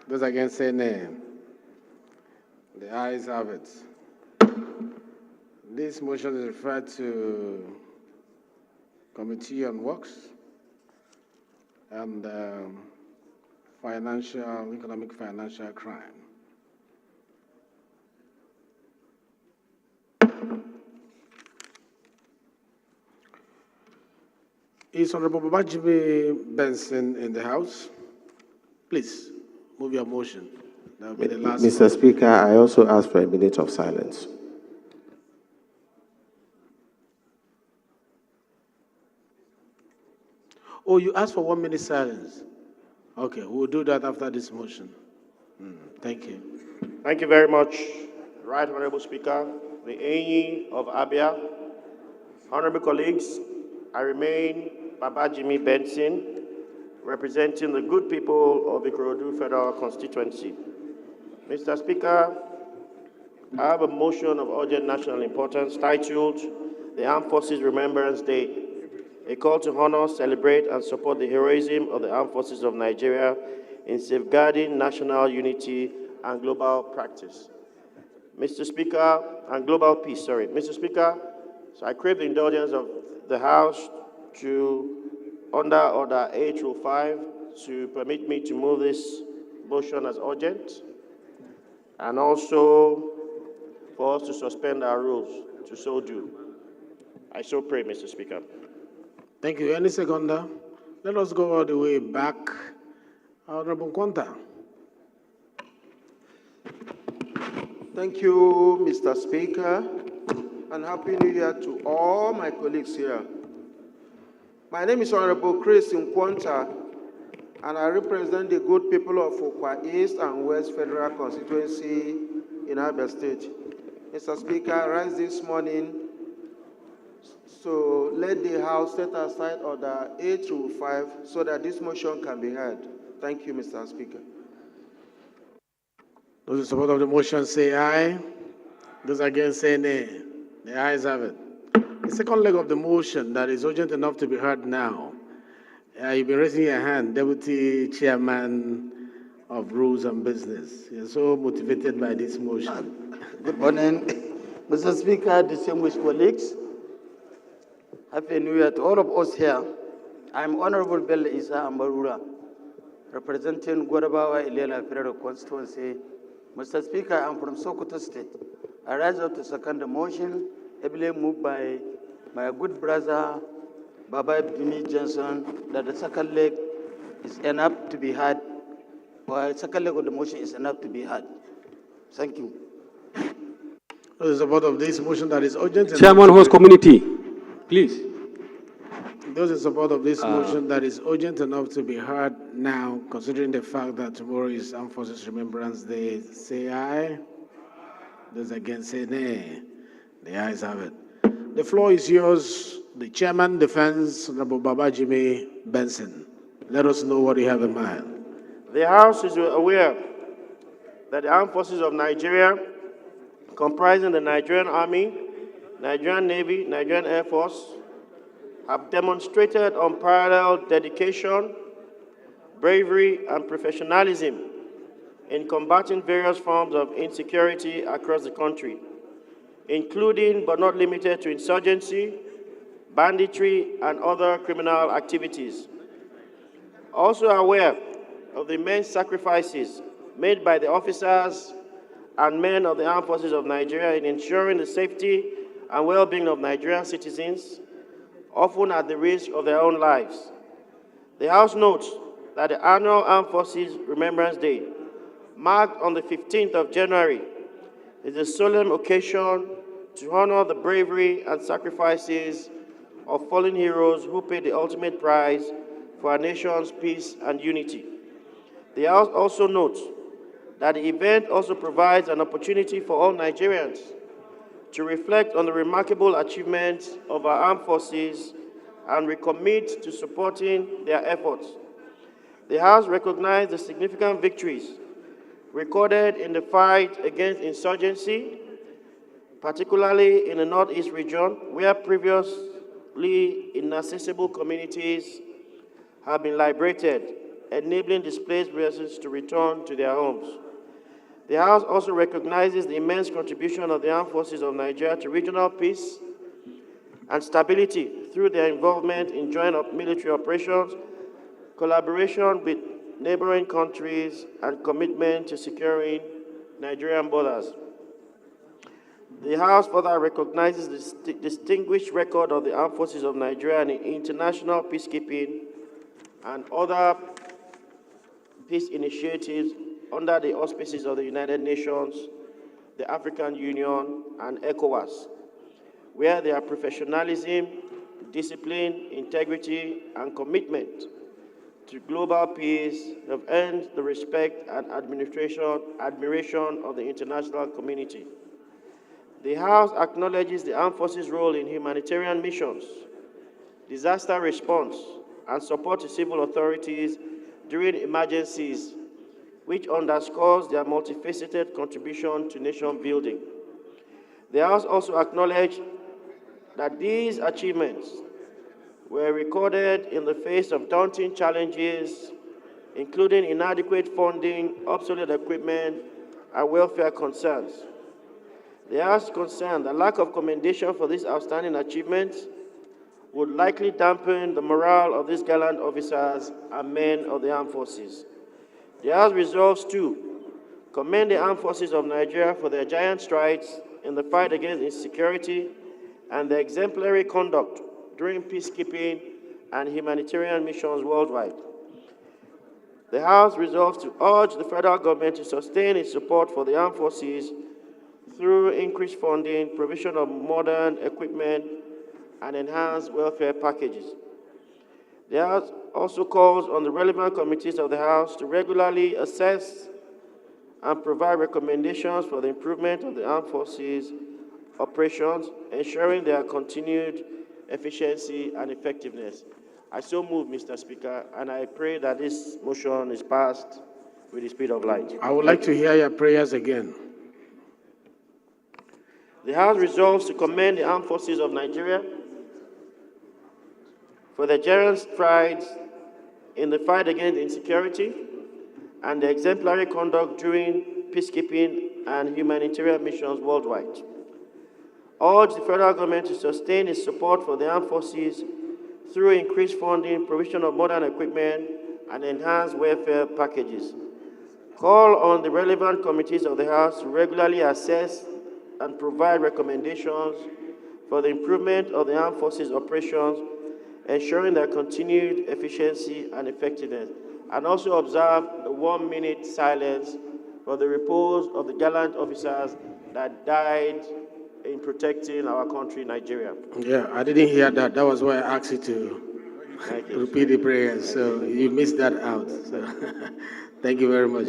Those against say nay. The ayes have it. This motion is referred to Committee on Works and Economic Financial Crime. Is Honorable Babajide Benson in the House? Please, move your motion. That will be the last. Mr. Speaker, I also ask for a minute of silence. Oh, you asked for 1 minute silence. Okay, we'll do that after this motion. Thank you. Thank you very much, Right Honorable Speaker, the Enyi of Abia. Honorable colleagues, I remain Babajide Benson, representing the good people of the Ikorodu Federal Constituency. Mr. Speaker, I have a motion of urgent national importance titled the Armed Forces Remembrance Day, a call to honor, celebrate, and support the heroism of the Armed Forces of Nigeria in safeguarding national unity and global practice. Mr. Speaker, and global peace, sorry. Mr. Speaker, so I crave the indulgence of the House to, under Order 805, to permit me to move this motion as urgent, and also for us to suspend our rules to so do. I so pray, Mr. Speaker. Thank you. Any seconder? Let us go all the way back. Honorable Kwanta. Thank you, Mr. Speaker, and Happy New Year to all my colleagues here. My name is Honorable Chris Nkwanta, and I represent the good people of Okwa East and West Federal Constituency in Abia State. Mr. Speaker, I rise this morning to let the House set aside Order 8-5 so that this motion can be heard. Thank you, Mr. Speaker. Those in support of the motion say aye. Those against say nay. The ayes have it. The second leg of the motion that is urgent enough to be heard now. You've been raising your hand, Deputy Chairman of Rules and Business. You're so motivated by this motion. Good morning, Mr. Speaker, distinguished colleagues. Happy New Year to all of us here. I'm Honorable Bello Isa Ambarura, representing Gwadabawa Ilela Federal Constituency. Mr. Speaker, I'm from Sokoto State. I rise up to second the motion, ably moved by my good brother, Baba Jimmy Johnson, that the second leg is enough to be heard, or the second leg of the motion is enough to be heard. Thank you. Those in support of this motion that is urgent enough. Chairman, host community, please. Those in support of this motion that is urgent enough to be heard now, considering the fact that tomorrow is Armed Forces Remembrance Day, say aye. Those against say nay. The ayes have it. The floor is yours. The Chairman defends Honorable Baba Jimmy Benson. Let us know what you have in mind. The House is aware that the Armed Forces of Nigeria, comprising the Nigerian Army, Nigerian Navy, Nigerian Air Force, have demonstrated unparalleled dedication, bravery, and professionalism in combating various forms of insecurity across the country, including but not limited to insurgency, banditry, and other criminal activities. Also aware of the immense sacrifices made by the officers and men of the Armed Forces of Nigeria in ensuring the safety and well-being of Nigerian citizens, often at the risk of their own lives. The House notes that the annual Armed Forces Remembrance Day, marked on the 15th of January, is a solemn occasion to honor the bravery and sacrifices of fallen heroes who paid the ultimate price for our nation's peace and unity. The House also notes that the event also provides an opportunity for all Nigerians to reflect on the remarkable achievements of our armed forces and recommit to supporting their efforts. The House recognized the significant victories recorded in the fight against insurgency, particularly in the Northeast region, where previously inaccessible communities have been liberated, enabling displaced persons to return to their homes. The House also recognizes the immense contribution of the Armed Forces of Nigeria to regional peace and stability through their involvement in joint military operations, collaboration with neighboring countries, and commitment to securing Nigerian borders. The House further recognizes the distinguished record of the Armed Forces of Nigeria in international peacekeeping and other peace initiatives under the auspices of the United Nations, the African Union, and ECOWAS, where their professionalism, discipline, integrity, and commitment to global peace have earned the respect and admiration of the international community. The House acknowledges the Armed Forces' role in humanitarian missions, disaster response, and support to civil authorities during emergencies, which underscores their multifaceted contribution to nation building. The House also acknowledged that these achievements were recorded in the face of daunting challenges, including inadequate funding, obsolete equipment, and welfare concerns. The House is concerned that lack of commendation for these outstanding achievements would likely dampen the morale of these gallant officers and men of the armed forces. The House resolves to commend the Armed Forces of Nigeria for their giant strides in the fight against insecurity and their exemplary conduct during peacekeeping and humanitarian missions worldwide. The House resolves to urge the federal government to sustain its support for the armed forces through increased funding, provision of modern equipment, and enhanced welfare packages. The House also calls on the relevant committees of the House to regularly assess and provide recommendations for the improvement of the armed forces operations, ensuring their continued efficiency and effectiveness. I so move, Mr. Speaker, and I pray that this motion is passed with the speed of light. I would like to hear your prayers again. The House resolves to commend the armed forces of Nigeria for their generous strides in the fight against insecurity and their exemplary conduct during peacekeeping and humanitarian missions worldwide. Urge the federal government to sustain its support for the armed forces through increased funding, provision of modern equipment, and enhanced welfare packages. Call on the relevant committees of the House to regularly assess and provide recommendations for the improvement of the armed forces operations, ensuring their continued efficiency and effectiveness, and also observe a 1-minute silence for the repose of the gallant officers that died in protecting our country, Nigeria. Yeah, I didn't hear that. That was why I asked you to repeat the prayers. So you missed that out. So thank you very much.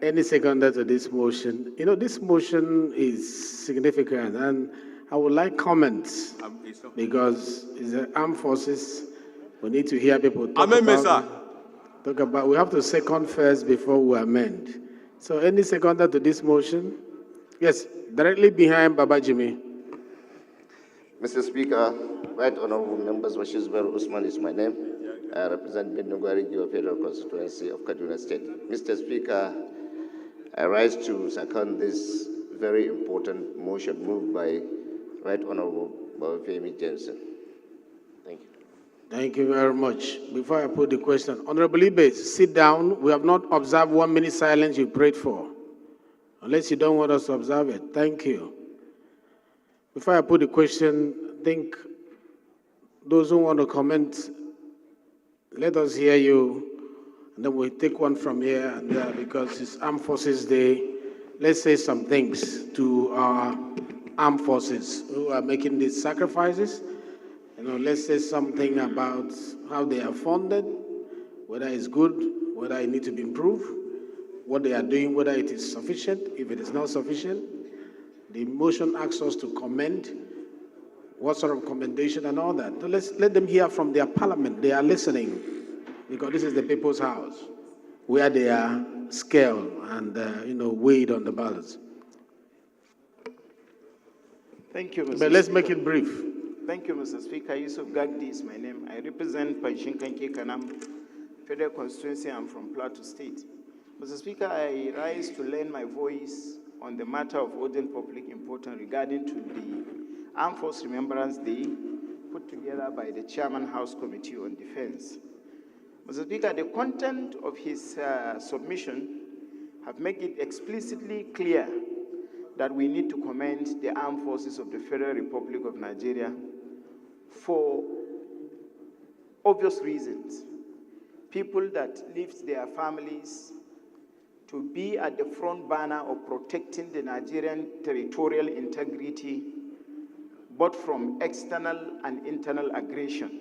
Any seconder to this motion? You know, this motion is significant, and I would like comments because it's the armed forces. We need to hear people talk about. We have to second first before we amend. So any seconder to this motion? Yes, directly behind Baba Jimmy. Mr. Speaker, right honorable members, Washizber Usman is my name. I represent Bendugari Federal Constituency of Kaduna State. Mr. Speaker, I rise to second this very important motion moved by Right Honorable Babafemi Jensen. Thank you. Thank you very much. Before I put the question, Honorable Ibe, sit down. We have not observed 1 minute silence you prayed for. Unless you don't want us to observe it. Thank you. Before I put the question, I think those who want to comment, let us hear you, and then we'll take one from here and there because it's Armed Forces Day. Let's say some things to our armed forces who are making these sacrifices. You know, let's say something about how they are funded, whether it's good, whether it needs to be improved, what they are doing, whether it is sufficient, if it is not sufficient. The motion asks us to commend, what sort of commendation and all that. So let them hear from their parliament. They are listening because this is the people's house where they are scaled and, weighed on the ballots. Thank you, Mr. But let's Speaker. make it brief. Thank you, Mr. Speaker. Yusuf Gagdi is my name. I represent Panshinkanke Kanam Federal Constituency. I'm from Plateau State. Mr. Speaker, I rise to lend my voice on the matter of urgent public importance regarding to the Armed Force Remembrance Day put together by the Chairman House Committee on Defense. Mr. Speaker, the content of his submission have made it explicitly clear that we need to commend the armed forces of the Federal Republic of Nigeria for obvious reasons. People that left their families to be at the front banner of protecting the Nigerian territorial integrity, both from external and internal aggression.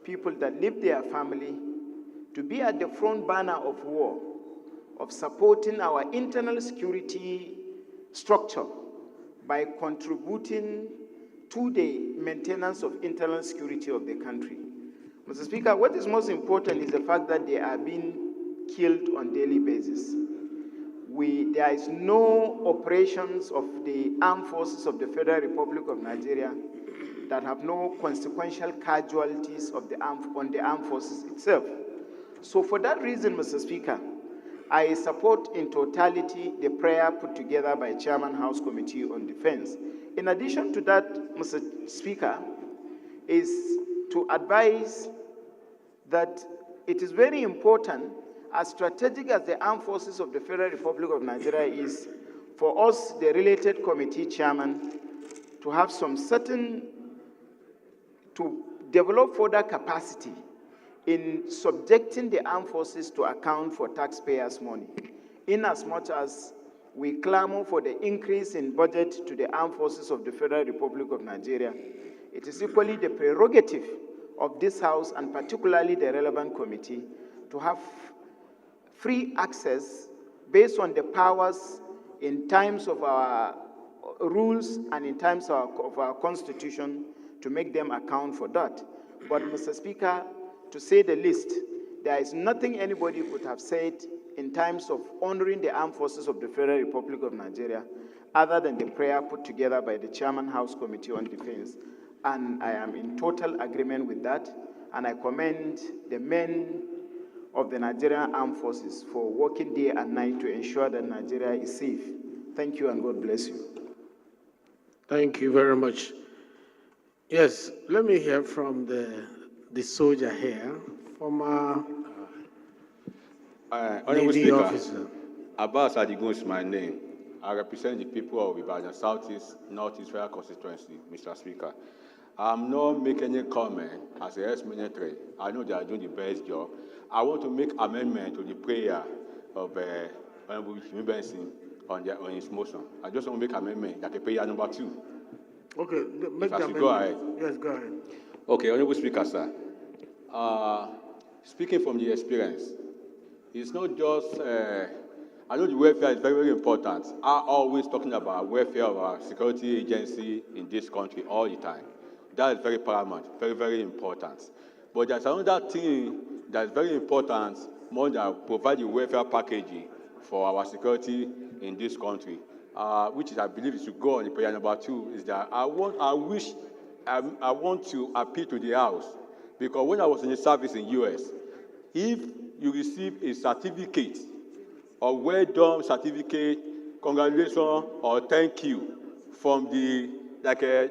People that leave their family to be at the front banner of war, of supporting our internal security structure by contributing to the maintenance of internal security of the country. Mr. Speaker, what is most important is the fact that they are being killed on daily basis. There is no operations of the armed forces of the Federal Republic of Nigeria that have no consequential casualties on the armed forces itself. So for that reason, Mr. Speaker, I support in totality the prayer put together by Chairman House Committee on Defense. In addition to that, Mr. Speaker, is to advise that it is very important, as strategic as the armed forces of the Federal Republic of Nigeria is, for us, the related committee chairman, to have to develop further capacity in subjecting the armed forces to account for taxpayers' money, in as much as we clamor for the increase in budget to the armed forces of the Federal Republic of Nigeria. It is equally the prerogative of this House, and particularly the relevant committee, to have free access based on the powers in terms of our rules and in terms of our Constitution to make them account for that. But, Mr. Speaker, to say the least, there is nothing anybody could have said in terms of honoring the armed forces of the Federal Republic of Nigeria other than the prayer put together by the Chairman House Committee on Defense. And I am in total agreement with that, and I commend the men of the Nigerian Armed Forces for working day and night to ensure that Nigeria is safe. Thank you, and God bless you. Thank you very much. Yes, let me hear from the soldier here, former Honorable Navy Speaker, officer. Abbas Adigun is my name. I represent the people of Ibadan Southeast, Northeast Federal Constituency, Mr. Speaker. I'm not making any comment as a ex-military. I know they are doing the best job. I want to make amendment to the prayer of Honorable Jimmy Benson on his motion. I just want to make amendment like a prayer number 2. Okay, make the amendment. Go ahead. Yes, go ahead. Okay, Honorable Speaker, sir. Speaking from the experience, it's not just, I know the welfare is very, very important. I'm always talking about welfare of our security agency in this country all the time. That is very paramount, very, very important. But there's another thing that's very important more than provide the welfare packaging for our security in this country, which is, I believe, is to go on the prayer number 2, is that I want to appeal to the House, because when I was in the service in U.S., if you receive a certificate, or well done certificate, congratulations, or thank you from the,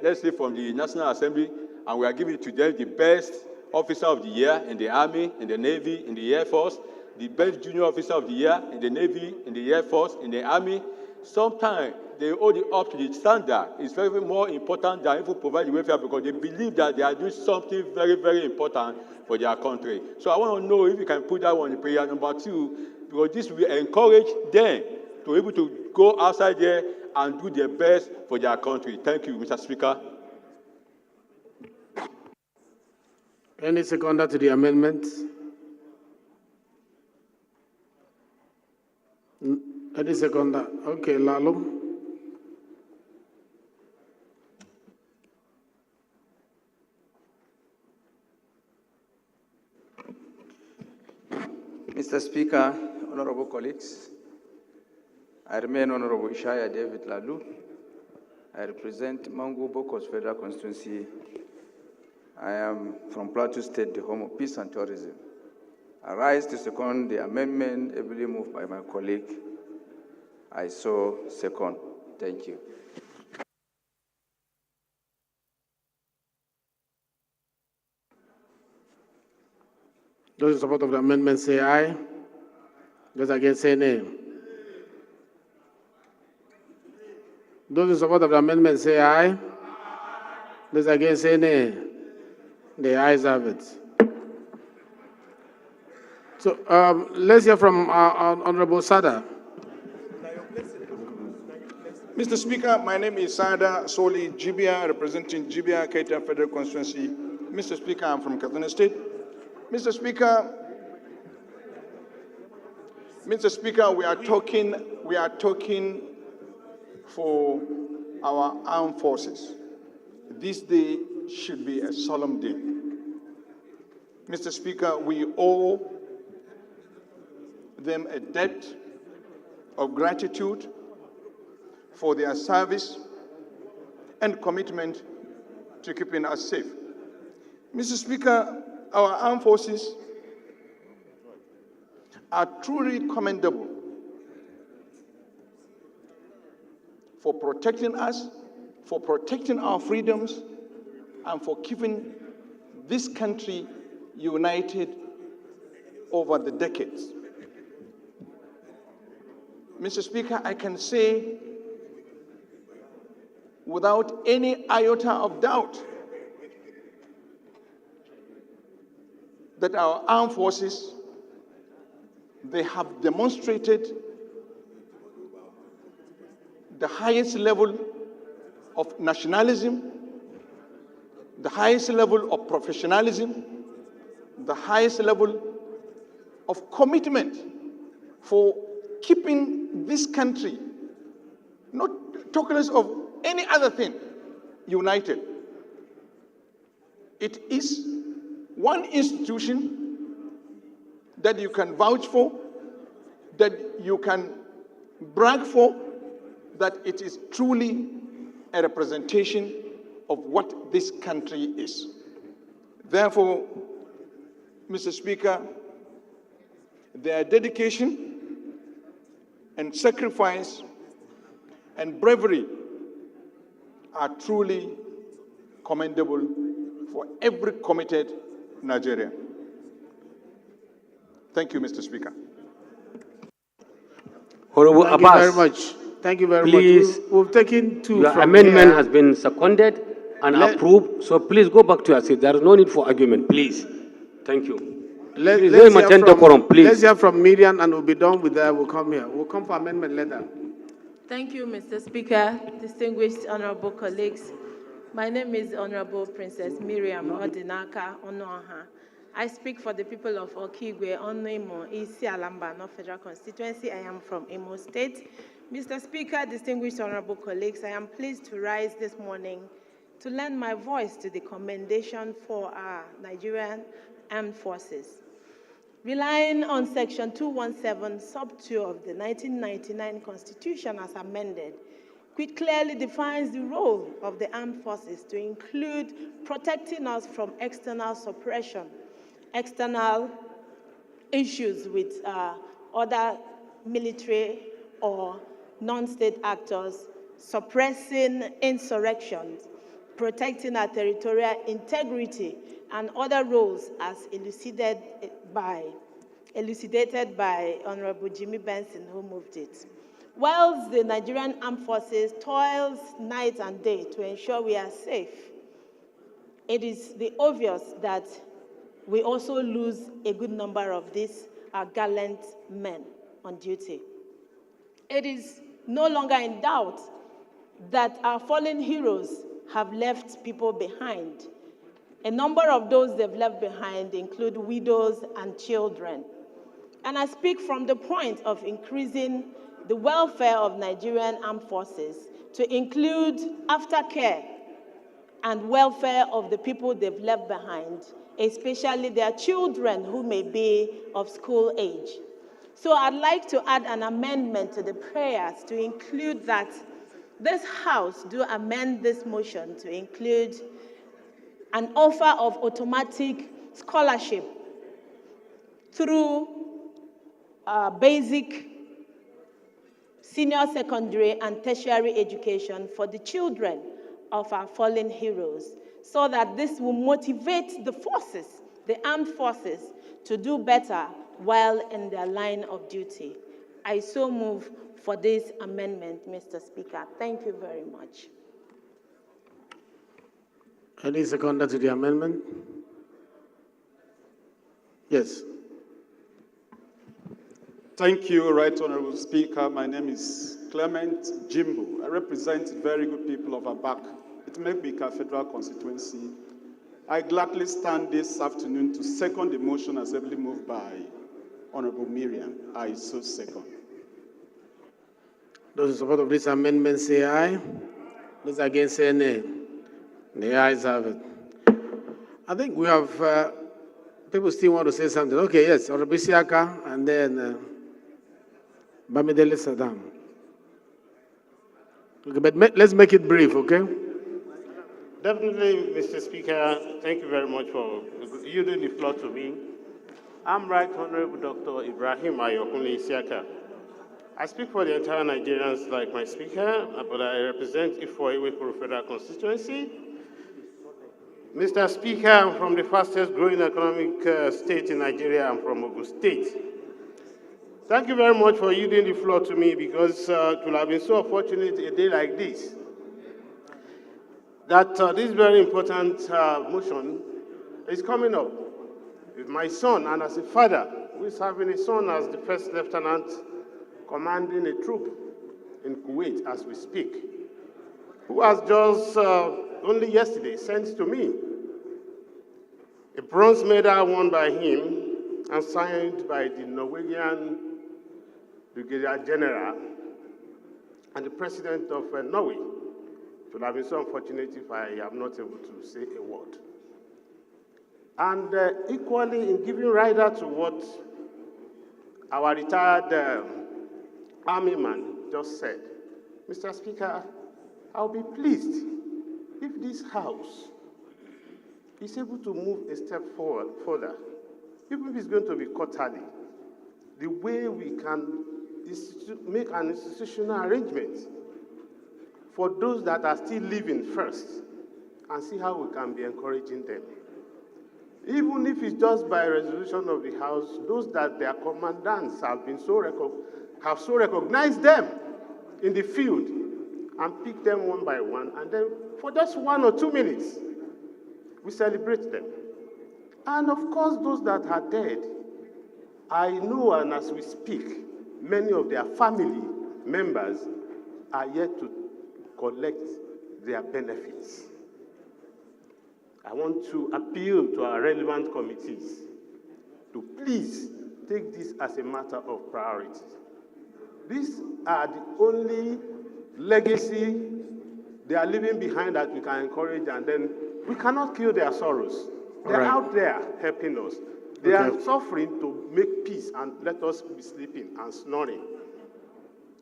let's say from the National Assembly, and we are giving to them the best officer of the year in the Army, in the Navy, in the Air Force, the best junior officer of the year in the Navy, in the Air Force, in the Army, sometimes they hold it up to the standard. It's very, very more important than even provide the welfare, because they believe that they are doing something very, very important for their country. So I want to know if you can put that one in prayer number 2, because this will encourage them to be able to go outside there and do their best for their country. Thank you, Mr. Speaker. Any seconder to the amendment? Any seconder? Okay, Lalo. Mr. Speaker, honorable colleagues, I remain Honorable Ishaya David Lalu. I represent Mangu Boko's Federal Constituency. I am from Plateau State, the home of peace and tourism. I rise to second the amendment ably moved by my colleague. I so second. Thank you. Those in support of the amendment say aye. Those against say nay. Those in support of the amendment say aye. Those against say nay. The ayes have it. So let's hear from Honorable Sada. Mr. Speaker, my name is Sada Soli Jibia, representing Jibia Keita Federal Constituency. Mr. Speaker, I'm from Kaduna State. Mr. Speaker, we are talking for our armed forces. This day should be a solemn day. Mr. Speaker, we owe them a debt of gratitude for their service and commitment to keeping us safe. Mr. Speaker, our armed forces are truly commendable for protecting us, for protecting our freedoms, and for keeping this country united over the decades. Mr. Speaker, I can say without any iota of doubt that our armed forces, they have demonstrated the highest level of nationalism, the highest level of professionalism, the highest level of commitment for keeping this country, not talking less of any other thing, united. It is one institution that you can vouch for, that you can brag for, that it is truly a representation of what this country is. Therefore, Mr. Speaker, their dedication and sacrifice and bravery are truly commendable for every committed Nigerian. Thank you, Mr. Speaker. Honorable Thank you Abbas, very much. Thank you very please, much. We've taken two your from amendment here. has been seconded and approved, so please go back to your seat. There is no need for argument, please. Thank you. Please, Let's hear from Miriam, and we'll be done with that. We'll come here. We'll come for amendment later. Thank you, Mr. Speaker, distinguished honorable colleagues. My name is Honorable Princess Miriam Odinaka Onoha. I speak for the people of Okigwe, Onoimo, Isi Alamba, North Federal Constituency. I am from Imo State. Mr. Speaker, distinguished honorable colleagues, I am pleased to rise this morning to lend my voice to the commendation for our Nigerian Armed Forces. Relying on Section 217, Sub 2 of the 1999 Constitution as amended, which clearly defines the role of the armed forces to include protecting us from external suppression, external issues with other military or non-state actors, suppressing insurrections, protecting our territorial integrity, and other roles as elucidated by Honorable Jimmy Benson, who moved it. Whilst the Nigerian Armed Forces toils night and day to ensure we are safe, it is the obvious that we also lose a good number of these gallant men on duty. It is no longer in doubt that our fallen heroes have left people behind. A number of those they've left behind include widows and children. And I speak from the point of increasing the welfare of Nigerian armed forces to include aftercare and welfare of the people they've left behind, especially their children who may be of school age. So I'd like to add an amendment to the prayers to include that this House do amend this motion to include an offer of automatic scholarship through basic, senior secondary, and tertiary education for the children of our fallen heroes, so that this will motivate the forces, the armed forces, to do better while in their line of duty. I so move for this amendment, Mr. Speaker. Thank you very much. Any seconder to the amendment? Yes. Thank you, Right Honorable Speaker. My name is Clement Jimbo. I represent very good people of Abak. It may be a federal constituency. I gladly stand this afternoon to second the motion as ably moved by Honorable Miriam. I so second. Those in support of this amendment say aye. Those against say nay. The ayes have it. I think we have people still want to say something. Okay, yes, Honorable Siaka, and then Bamidele Saddam. Okay, but let's make it brief, okay? Definitely, Mr. Speaker, thank you very much for yielding the floor to me. I'm Right Honorable Dr. Ibrahim Ayokunle Isiaka. I speak for the entire Nigerians like my speaker, but I represent Ifo Iwekuru Federal Constituency. Mr. Speaker, I'm from the fastest growing economic state in Nigeria. I'm from Ogun State. Thank you very much for yielding the floor to me, because it would have been so unfortunate a day like this that this very important motion is coming up. With my son, and as a father who is having a son as the first lieutenant commanding a troop in Kuwait as we speak, who has just only yesterday sent to me a bronze medal won by him and signed by the Norwegian Brigadier General and the President of Norway. It would have been so unfortunate if I am not able to say a word. And equally, in giving rider to what our retired army man just said, Mr. Speaker, I'll be pleased if this House is able to move a step forward, further, even if it's going to be quarterly, the way we can make an institutional arrangement for those that are still living first and see how we can be encouraging them. Even if it's just by resolution of the House, those that their commandants have been so recognized them in the field and pick them one by one, and then for just 1 or 2 minutes, we celebrate them. And of course, those that are dead, I know, and as we speak, many of their family members are yet to collect their benefits. I want to appeal to our relevant committees to please take this as a matter of priority. These are the only legacy they are leaving behind that we can encourage, and then we cannot kill their sorrows. They're out there helping us. They are suffering to make peace and let us be sleeping and snoring.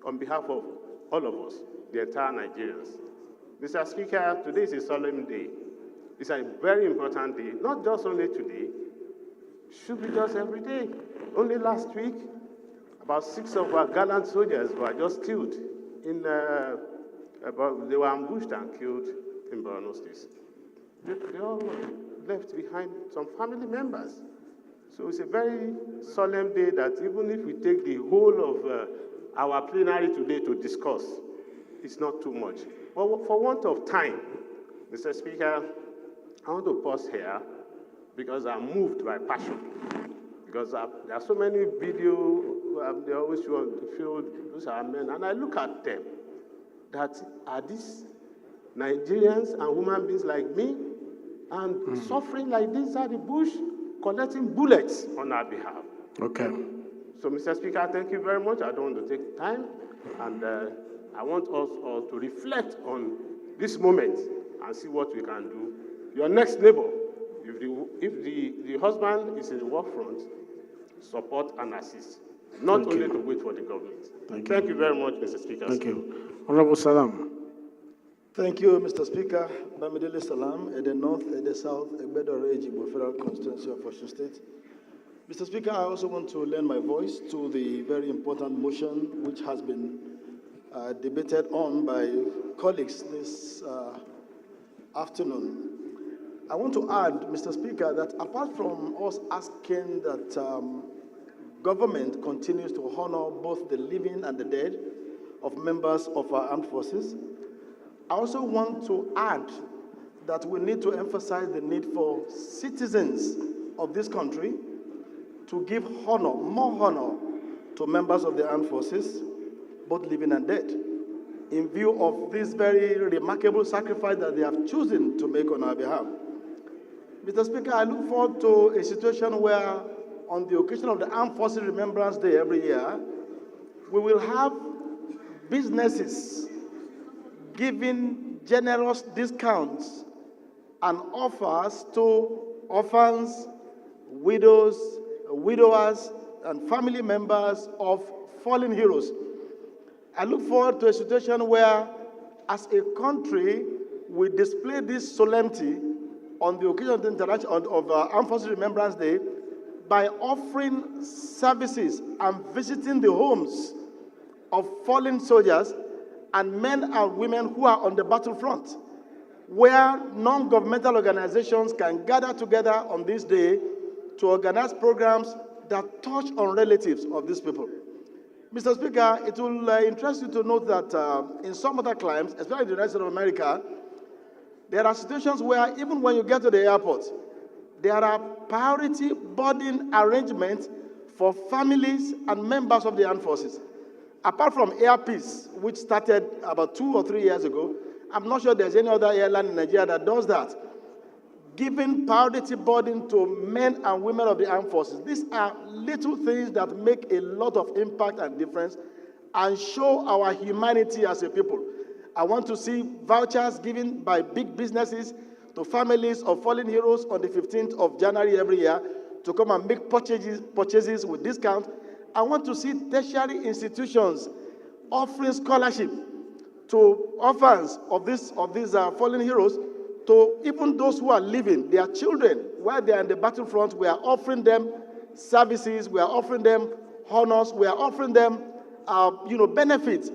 On behalf of all of us, the entire Nigerians. Mr. Speaker, today is a solemn day. It's a very important day, not just only today, should be just every day. Only last week, about 6 of our gallant soldiers were just killed in, they were ambushed and killed in Borno State. They all left behind some family members. So it's a very solemn day that even if we take the whole of our plenary today to discuss, it's not too much. But for want of time, Mr. Speaker, I want to pause here because I'm moved by passion. Because there are so many videos, they always show on the field, those are men, and I look at them, that are these Nigerians and human beings like me, and suffering like this at the bush, collecting bullets on our behalf. Okay. So, Mr. Speaker, thank you very much. I don't want to take time, and I want us all to reflect on this moment and see what we can do. Your next neighbor, if the husband is in the war front, support and assist, not only to wait for the government. Thank you very much, Mr. Speaker. Thank you. Honorable Salam. Thank you, Mr. Speaker. Bamidele Salam, at the north, at the south, Egbedore Ejibo Federal Constituency of Washington State. Mr. Speaker, I also want to lend my voice to the very important motion which has been debated on by colleagues this afternoon. I want to add, Mr. Speaker, that apart from us asking that government continues to honor both the living and the dead of members of our armed forces, I also want to add that we need to emphasize the need for citizens of this country to give honor, more honor, to members of the armed forces, both living and dead, in view of this very remarkable sacrifice that they have chosen to make on our behalf. Mr. Speaker, I look forward to a situation where, on the occasion of the Armed Forces Remembrance Day every year, we will have businesses giving generous discounts and offers to orphans, widows, widowers, and family members of fallen heroes. I look forward to a situation where, as a country, we display this solemnity on the occasion of the interaction of Armed Forces Remembrance Day by offering services and visiting the homes of fallen soldiers and men and women who are on the battlefront, where non-governmental organizations can gather together on this day to organize programs that touch on relatives of these people. Mr. Speaker, it will interest you to note that in some other climes, especially in the United States of America, There are situations where even when you get to the airport, there are priority boarding arrangements for families and members of the armed forces. Apart from Air Peace, which started about 2 or 3 years ago, I'm not sure there's any other airline in Nigeria that does that. Giving priority boarding to men and women of the armed forces. These are little things that make a lot of impact and difference and show our humanity as a people. I want to see vouchers given by big businesses to families of fallen heroes on the 15th of January every year to come and make purchases with discount. I want to see tertiary institutions offering scholarship to orphans of these fallen heroes, to even those who are living, their children, while they are in the battlefront. We are offering them services, we are offering them honors, we are offering them benefits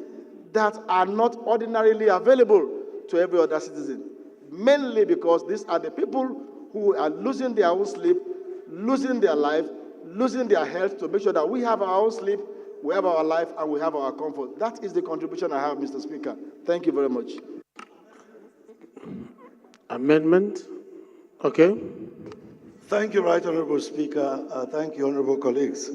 that are not ordinarily available to every other citizen. Mainly because these are the people who are losing their own sleep, losing their life, losing their health to make sure that we have our own sleep, we have our life, and we have our comfort. That is the contribution I have, Mr. Speaker. Thank you very much. Amendment? Okay. Thank you, Right Honorable Speaker. Thank you, honorable colleagues.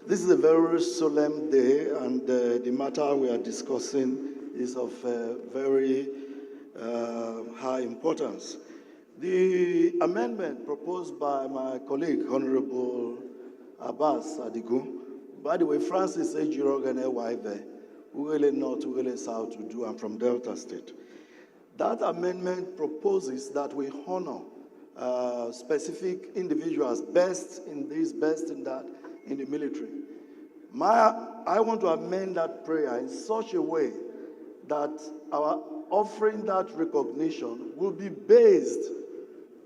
This is a very solemn day, and the matter we are discussing is of very high importance. The amendment proposed by my colleague, Honorable Abbas Adigu, by the way, Francis Ejirogane Waive, Ugele North, Ugele South to do, I'm from Delta State. That amendment proposes that we honor specific individuals, best in this, best in that, in the military. I want to amend that prayer in such a way that our offering that recognition will be based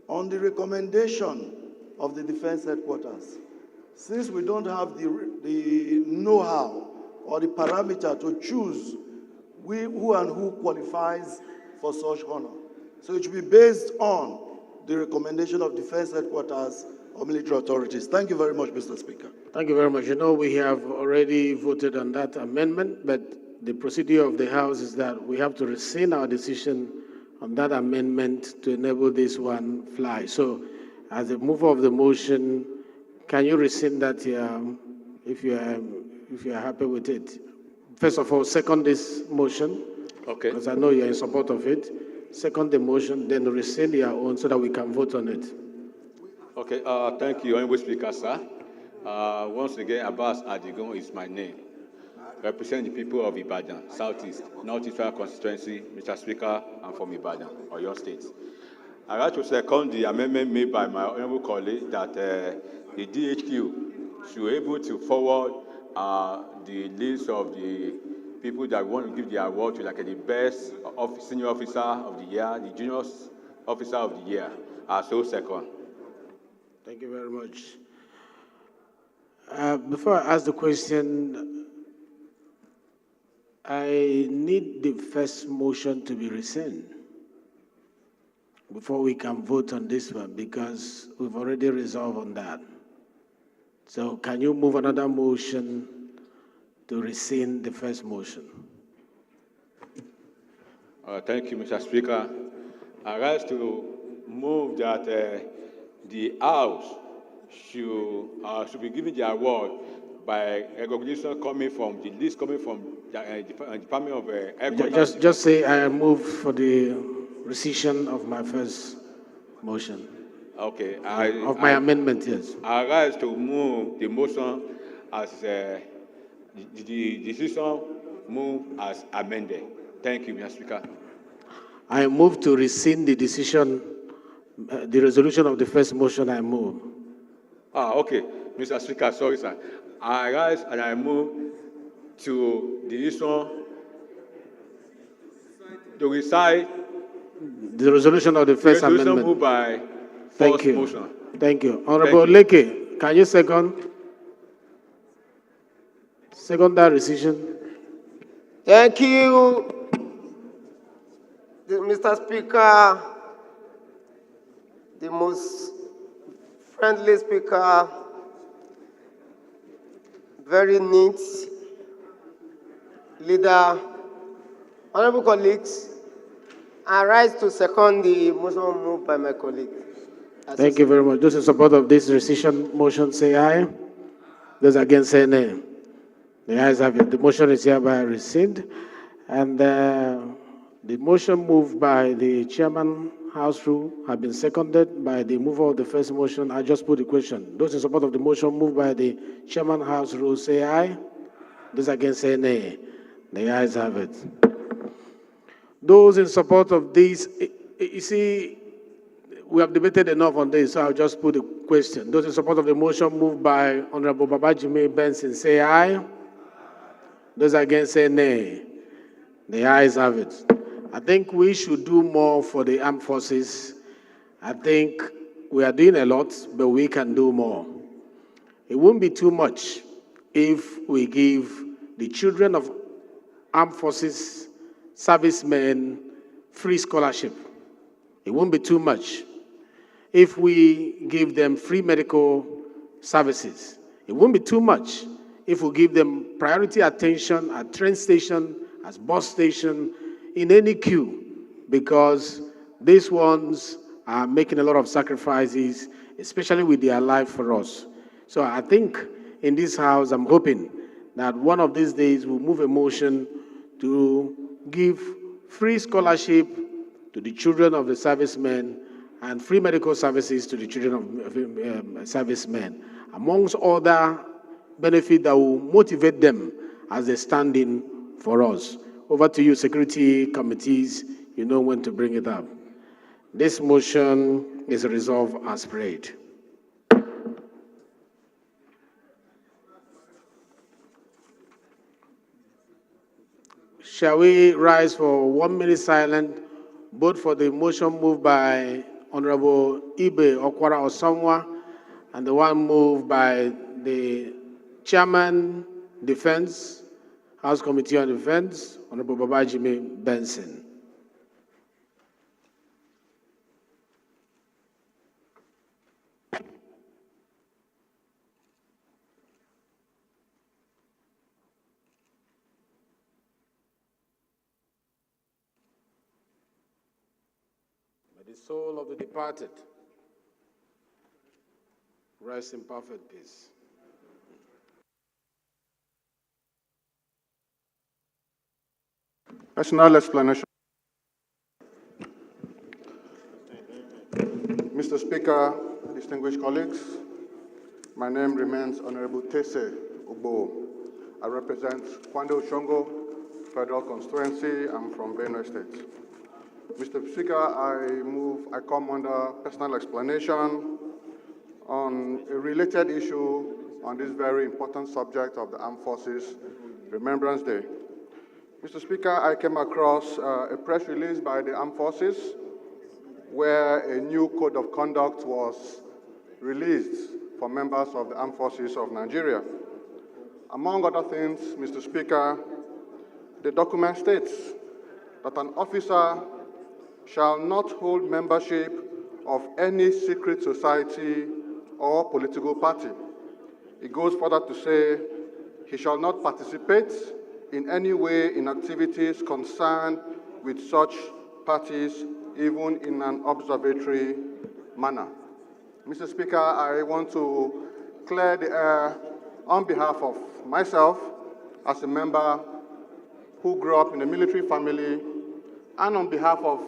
on the recommendation of the Defense Headquarters. Since we don't have the know-how or the parameter to choose who and who qualifies for such honor. So it should be based on the recommendation of Defense Headquarters or military authorities. Thank you very much, Mr. Speaker. Thank you very much. You know, we have already voted on that amendment, but the procedure of the House is that we have to rescind our decision on that amendment to enable this one fly. So, as a mover of the motion, can you rescind that if you are happy with it? First of all, second this motion. Okay. Because I know you're in support of it. Second the motion, then rescind your own so that we can vote on it. Okay. Thank you, Honorable Speaker, sir. Once again, Abbas Adigun is my name. Represent the people of Ibadan, Southeast, Northeast constituency. Mr. Speaker, I'm from Ibadan, or your state. I'd like to second the amendment made by my honorable colleague that the DHQ should be able to forward the list of the people that want to give the award to, like the best senior officer of the year, the junior officer of the year. So second. Thank you very much. Before I ask the question, I need the first motion to be rescinded before we can vote on this one, because we've already resolved on that. So can you move another motion to rescind the first motion? Thank you, Mr. Speaker. I rise to move that the House should be given the award by recognition coming from the list coming from the Department of Headquarters. Just say I move for the rescission of my first motion. Okay. Of my amendment, yes. I rise to move the motion as the decision move as amended. Thank you, Mr. Speaker. I move to rescind the decision, the resolution of the first motion I move. Okay. Mr. Speaker, sorry, sir. I rise and I move to the decision to recite the resolution of the first amendment. Moved by Thank you. motion. Thank you. Honorable Leke, can you second that rescission? Thank you, Mr. Speaker, the most friendly speaker, very neat leader, honorable colleagues. I rise to second the motion moved by my colleague. Thank you very much. Those in support of this rescission motion say aye. Those against say nay. The ayes have it. The motion is hereby rescinded. And the motion moved by the chairman, House Rule, have been seconded by the mover of the first motion. I just put the question. Those in support of the motion moved by the chairman, House Rule, say aye. Those against say nay. The ayes have it. Those in support of this, you see, we have debated enough on this, so I'll just put the question. Those in support of the motion moved by Honorable Babajimi Benson, say aye. Those against say nay. The ayes have it. I think we should do more for the armed forces. I think we are doing a lot, but we can do more. It won't be too much if we give the children of armed forces, servicemen, free scholarship. It won't be too much if we give them free medical services. It won't be too much if we give them priority attention at train station, as bus station, in any queue, because these ones are making a lot of sacrifices, especially with their life for us. So I think in this house, I'm hoping that one of these days we'll move a motion to give free scholarship to the children of the servicemen and free medical services to the children of servicemen, amongst other benefits that will motivate them as they stand in for us. Over to you, security committees, you know when to bring it up. This motion is resolved as prayed. Shall we rise for 1 minute silence, both for the motion moved by Honorable Ibe Okwara Osamwa and the one moved by the Chairman, Defense, House Committee on Defense, Honorable Babajimi Benson. May the soul of the departed rest in perfect peace. Personal explanation. Mr. Speaker, distinguished colleagues, my name remains Honorable Tese Ogbo. I represent Kwando Shongo Federal Constituency. I'm from Benue State. Mr. Speaker, I come under personal explanation on a related issue on this very important subject of the Armed Forces Remembrance Day. Mr. Speaker, I came across a press release by the Armed Forces where a new code of conduct was released for members of the Armed Forces of Nigeria. Among other things, Mr. Speaker, the document states that an officer shall not hold membership of any secret society or political party. It goes further to say he shall not participate in any way in activities concerned with such parties, even in an observatory manner. Mr. Speaker, I want to clear the air on behalf of myself as a member who grew up in a military family and on behalf of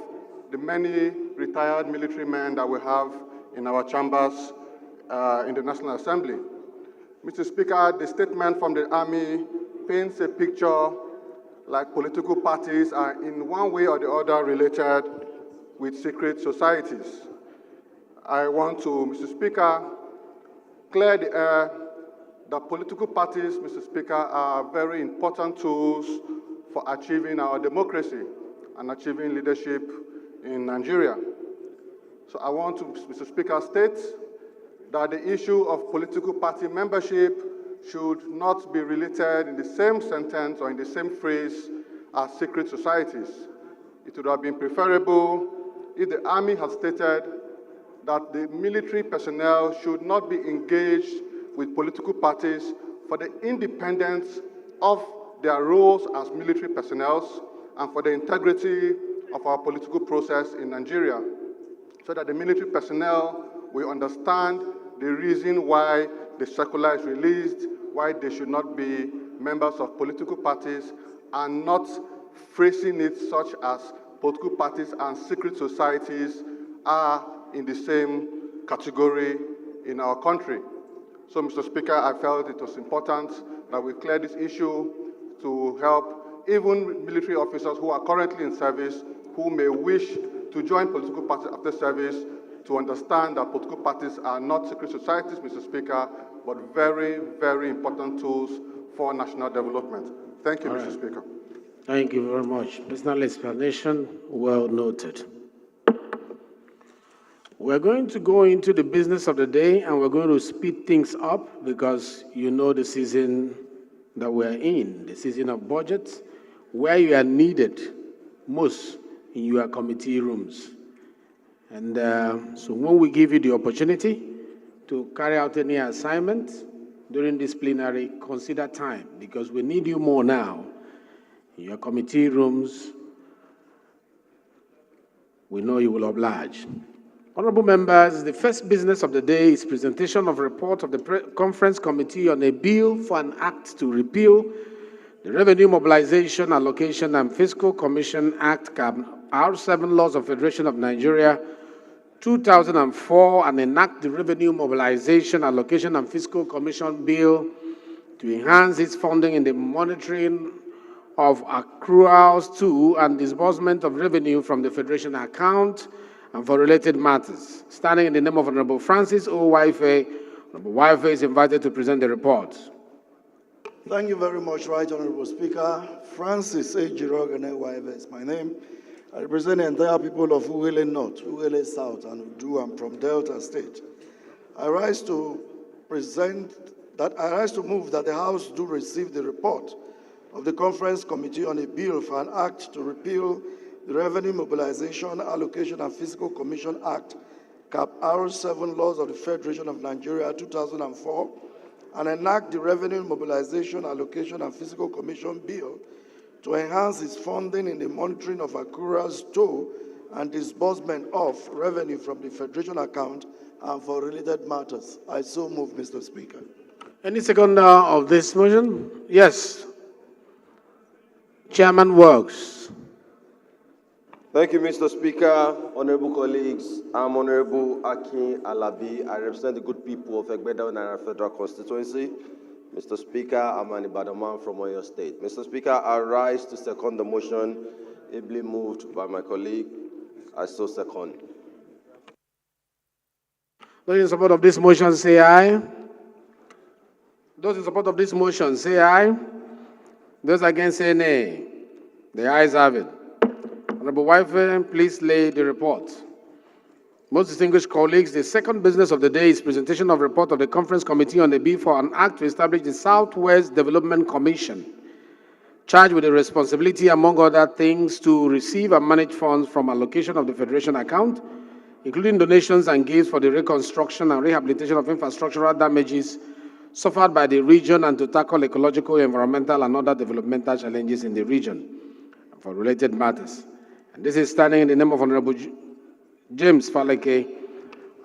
the many retired military men that we have in our chambers in the National Assembly. Mr. Speaker, the statement from the Army paints a picture like political parties are in one way or the other related with secret societies. I want to, Mr. Speaker, clear the air that political parties, Mr. Speaker, are very important tools for achieving our democracy and achieving leadership in Nigeria. So I want to, Mr. Speaker, state that the issue of political party membership should not be related in the same sentence or in the same phrase as secret societies. It would have been preferable if the Army had stated that the military personnel should not be engaged with political parties for the independence of their roles as military personnel and for the integrity of our political process in Nigeria, so that the military personnel will understand the reason why the circular is released, why they should not be members of political parties, and not phrasing it such as political parties and secret societies are in the same category in our country. So, Mr. Speaker, I felt it was important that we clear this issue to help even military officers who are currently in service, who may wish to join political parties after service, to understand that political parties are not secret societies, Mr. Speaker, but very, very important tools for national development. Thank you, Mr. Speaker. Thank you very much. Personal explanation, well noted. We're going to go into the business of the day, and we're going to speed things up because you know the season that we're in, the season of budgets, where you are needed most in your committee rooms. And so when we give you the opportunity to carry out any assignment during this plenary, consider time, because we need you more now in your committee rooms. We know you will oblige. Honorable members, the first business of the day is presentation of report of the Conference Committee on a bill for an act to repeal the Revenue Mobilization, Allocation and Fiscal Commission Act, CAB, R7 Laws of Federation of Nigeria, 2004, and enact the Revenue Mobilization, Allocation and Fiscal Commission Bill to enhance its funding in the monitoring of accruals to and disbursement of revenue from the Federation account and for related matters. Standing in the name of Honorable Francis O. Waife, Honorable Waife is invited to present the report. Thank you very much, Right Honorable Speaker. Francis A. Jirogane Waive is my name. I represent the entire people of Uwele North, Uwele South, and Udu. I'm from Delta State. I rise to move that the House do receive the report of the Conference Committee on a bill for an act to repeal the Revenue Mobilization, Allocation and Fiscal Commission Act, CAP R7 Laws of the Federation of Nigeria, 2004, and enact the Revenue Mobilization, Allocation and Fiscal Commission Bill to enhance its funding in the monitoring of accruals to and disbursement of revenue from the Federation account and for related matters. I so move, Mr. Speaker. Any seconder of this motion? Yes. Chairman Works. Thank you, Mr. Speaker, honorable colleagues. I'm Honorable Akin Alabi. I represent the good people of Egbeda and Federal Constituency. Mr. Speaker, I'm an Ibadan man from Oyo State. Mr. Speaker, I rise to second the motion ably moved by my colleague. I so second. Those in support of this motion, say aye. Those in support of this motion, say aye. Those against, say nay. The ayes have it. Honorable Waife, please lay the report. Most distinguished colleagues, the second business of the day is presentation of report of the Conference Committee on the bill for an act to establish the Southwest Development Commission, charged with the responsibility, among other things, to receive and manage funds from allocation of the Federation account, including donations and gifts for the reconstruction and rehabilitation of infrastructural damages suffered by the region and to tackle ecological, environmental, and other developmental challenges in the region and for related matters. And this is standing in the name of Honorable James Faleke.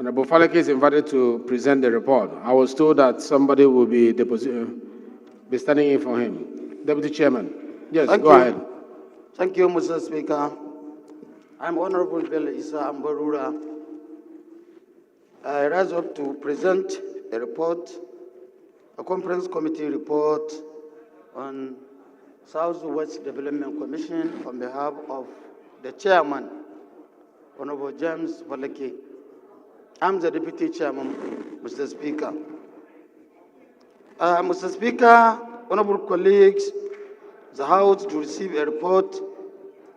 Honorable Faleke is invited to present the report. I was told that somebody will be standing in for him. Deputy Chairman. Yes, go ahead. Thank you, Mr. Speaker. I'm Honorable Bello Issa Ambarura. I rise up to present a report, a conference committee report on Southwest Development Commission on behalf of the chairman, Honorable James Faleke. I'm the deputy chairman, Mr. Speaker. Mr. Speaker, honorable colleagues, the House to receive a report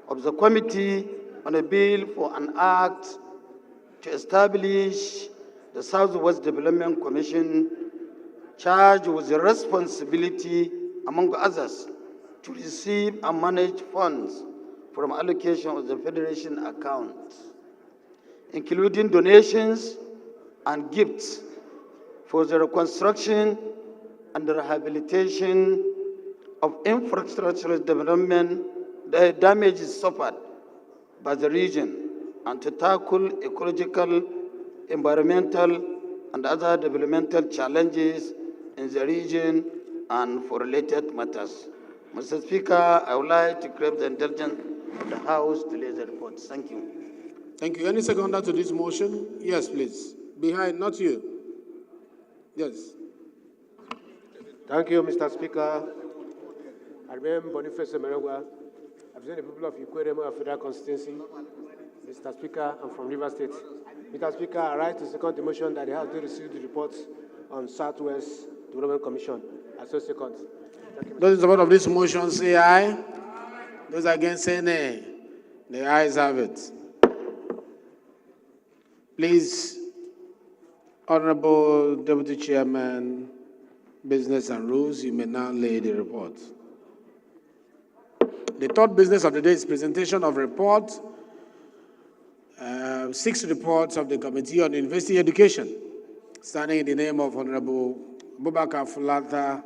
of the committee on a bill for an act to establish the Southwest Development Commission, charged with the responsibility, among others, to receive and manage funds from allocation of the Federation account, including donations and gifts for the reconstruction and the rehabilitation of infrastructural development, the damages suffered by the region and to tackle ecological, environmental, and other developmental challenges in the region and for related matters. Mr. Speaker, I would like to crave the indulgence of the House to lay the report. Thank you. Thank you. Any seconder to this motion? Yes, please. Behind, not you. Yes. Thank you, Mr. Speaker. I remain Boniface Merengwa. I represent the people of Ikwerema Federal Constituency. Mr. Speaker, I'm from River State. Mr. Speaker, I rise to second the motion that the House did receive the report on Southwest Development Commission. I so second. Those in support of this motion say aye. Those against say nay. The ayes have it. Please, Honorable Deputy Chairman, Business and Rules, you may now lay the report. The third business of the day is presentation of report, 6 reports of the Committee on University Education, standing in the name of Honorable Abubakar Fulata.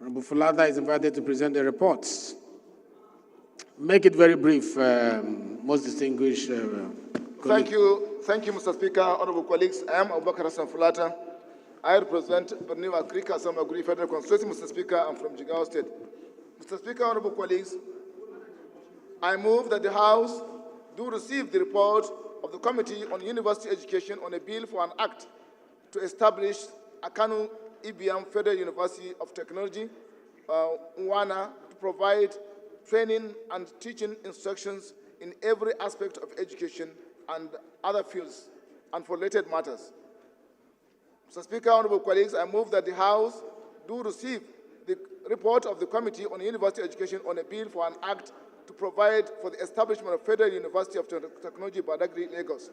Honorable Fulata is invited to present the reports. Make it very brief, most distinguished Thank you, Mr. Speaker, honorable colleagues. I am Abubakar Hassan Fulata. I represent Berniwa Creek Assamaguri Federal Constituency. Mr. Speaker, I'm from Jigawa State. Mr. Speaker, honorable colleagues, I move that the House do receive the report of the Committee on University Education on a bill for an act to establish Akanu IBM Federal University of Technology, UANA, to provide training and teaching instructions in every aspect of education and other fields and for related matters. Mr. Speaker, honorable colleagues, I move that the House do receive the report of the Committee on University Education on a bill for an act to provide for the establishment of Federal University of Technology, Badagry, Lagos.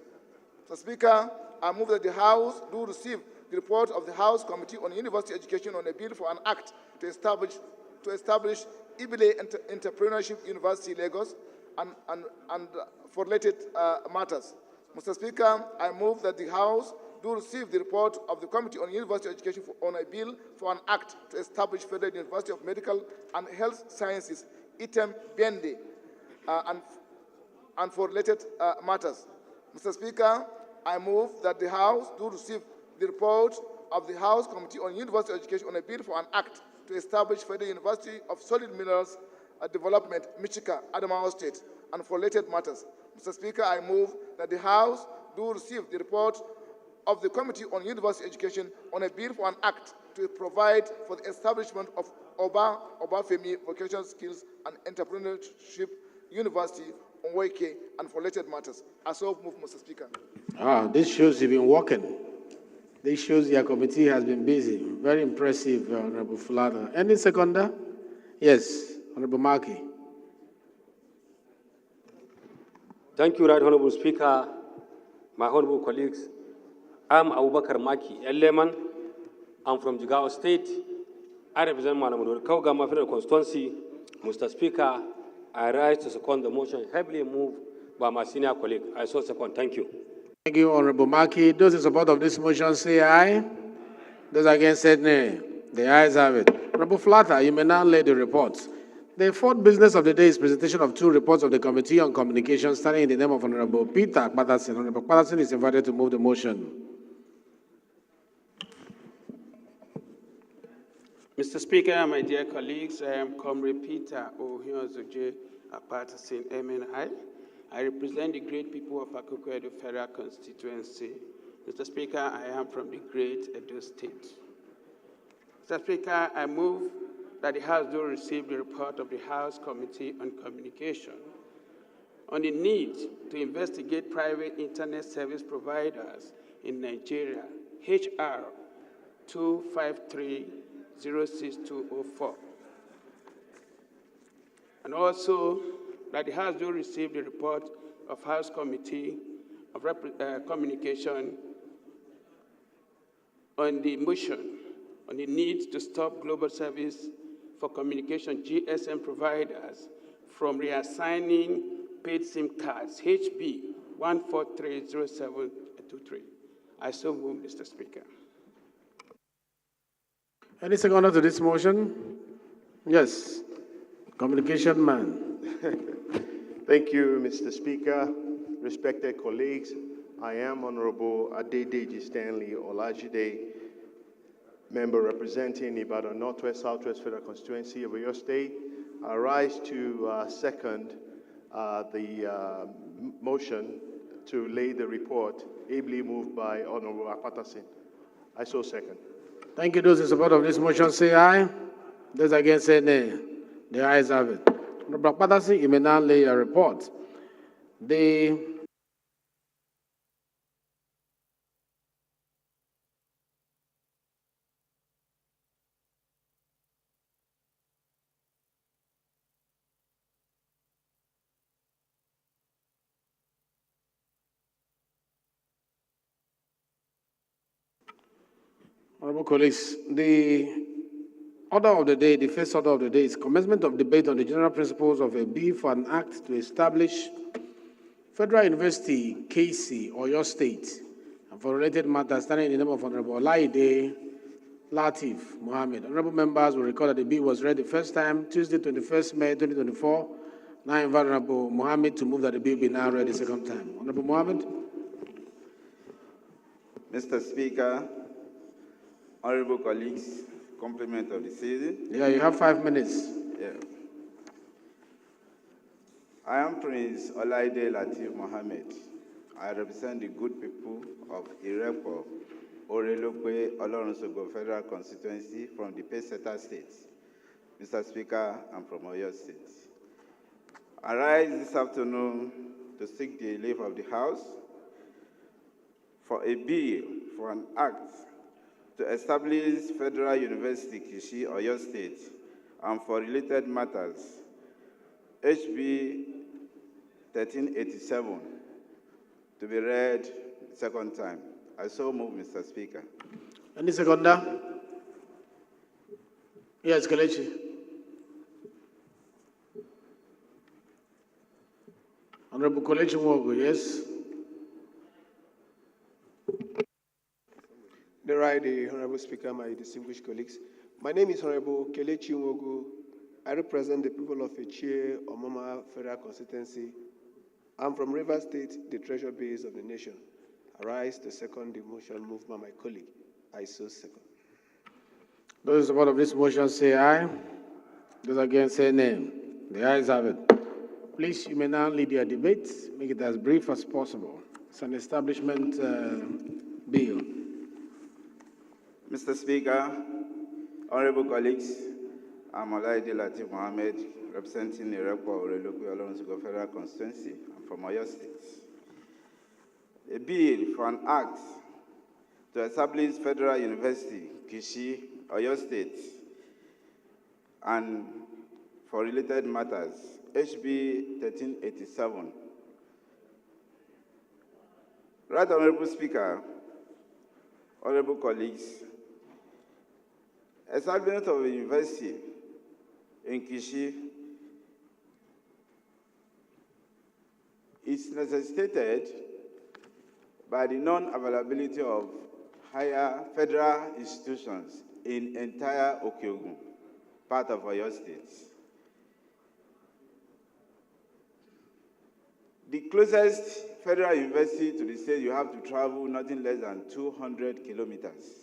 Mr. Speaker, I move that the House do receive the report of the House Committee on University Education on a bill for an act to establish Ibile Entrepreneurship University, Lagos, and for related matters. Mr. Speaker, I move that the House do receive the report of the Committee on University Education on a bill for an act to establish Federal University of Medical and Health Sciences, ITEM Bende, and for related matters. Mr. Speaker, I move that the House do receive the report of the House Committee on University Education on a bill for an act to establish Federal University of Solid Minerals Development, Michika, Adamawa State, and for related matters. Mr. Speaker, I move that the House do receive the report of the Committee on University Education on a bill for an act to provide for the establishment of Obafemi Vocational Skills and Entrepreneurship University, Onweke, and for related matters. I so move, Mr. Speaker. This shows you've been working. This shows your committee has been busy. Very impressive, Honorable Fulata. Any seconder? Yes, Honorable Markey. Thank you, Right Honorable Speaker, my honorable colleagues. I'm Abubakar Maki Eleman. I'm from Jigawa State. I represent Manamudur Kaugama Federal Constituency. Mr. Speaker, I rise to second the motion heavily moved by my senior colleague. I so second. Thank you. Thank you, Honorable Maki. Those in support of this motion say aye. Those against say nay. The ayes have it. Honorable Fulata, you may now lay the reports. The fourth business of the day is presentation of 2 reports of the Committee on Communications, starting in the name of Honorable Peter Patterson. Honorable Patterson is invited to move the motion. Mr. Speaker, my dear colleagues, I am Comrade Peter Ohiozoje Patterson, MNI. I represent the great people of Akoko Federal Constituency. Mr. Speaker, I am from the great Edo State. Mr. Speaker, I move that the House do receive the report of the House Committee on Communication on the need to investigate private internet service providers in Nigeria, HR 253-06204. And also that the House do receive the report of House Committee of Communication on the motion on the need to stop global service for communication GSM providers from reassigning paid SIM cards, HB 1430723. I so move, Mr. Speaker. Any seconder to this motion? Yes. Communication man. Thank you, Mr. Speaker. Respected colleagues, I am Honorable Adedeji Stanley Olajide, member representing Ibadan Northwest Southwest Federal Constituency of your state. I rise to second the motion to lay the report, ably moved by Honorable Akpatasin. I so second. Thank you. Those in support of this motion say aye. Those against say nay. The ayes have it. Honorable Akpatasin, you may now lay your report. The Honorable colleagues, the order of the day, the first order of the day is commencement of debate on the general principles of a bill for an act to establish Federal University, KC, Oyo State, and for related matters standing in the name of Honorable Olaide Latif Mohammed. Honorable members will recall that the bill was read the first time, Tuesday, 21st May 2024. Now I invite Honorable Mohammed to move that the bill be now read the second time. Honorable Mohammed. Mr. Speaker, honorable colleagues, compliment of the season. Yeah, you have 5 minutes. Yeah. I am Prince Olaide Latif Mohammed. I represent the good people of Irepo, Orelope, Olorunsogo Federal Constituency from the Peseta State. Mr. Speaker, I'm from Oyo State. I rise this afternoon to seek the leave of the House for a bill for an act to establish Federal University Kishi, Oyo State, and for related matters, HB 1387, to be read the second time. I so move, Mr. Speaker. Any seconder? Yes, Kelechi. Honorable Kelechi Mwogo, yes. The right, the Honorable Speaker, my distinguished colleagues. My name is Honorable Kelechi Mwogo. I represent the people of Echie, Omama Federal Constituency. I'm from Rivers State, the treasure base of the nation. I rise to second the motion moved by my colleague. I so second. Those in support of this motion say aye. Those against say nay. The ayes have it. Please, you may now lead your debate. Make it as brief as possible. It's an establishment bill. Mr. Speaker, honorable colleagues, I'm Olaide Latif Mohammed, representing Irepo, Orelope, Olorunsogo Federal Constituency. I'm from Oyo State. A bill for an act to establish Federal University, Kishi, Oyo State, and for related matters, HB 1387. Right Honorable Speaker, honorable colleagues, establishment of a university in Kishi is necessitated by the non-availability of higher federal institutions in entire Okeogun, part of Oyo State. The closest federal university to the state, you have to travel nothing less than 200 kilometers.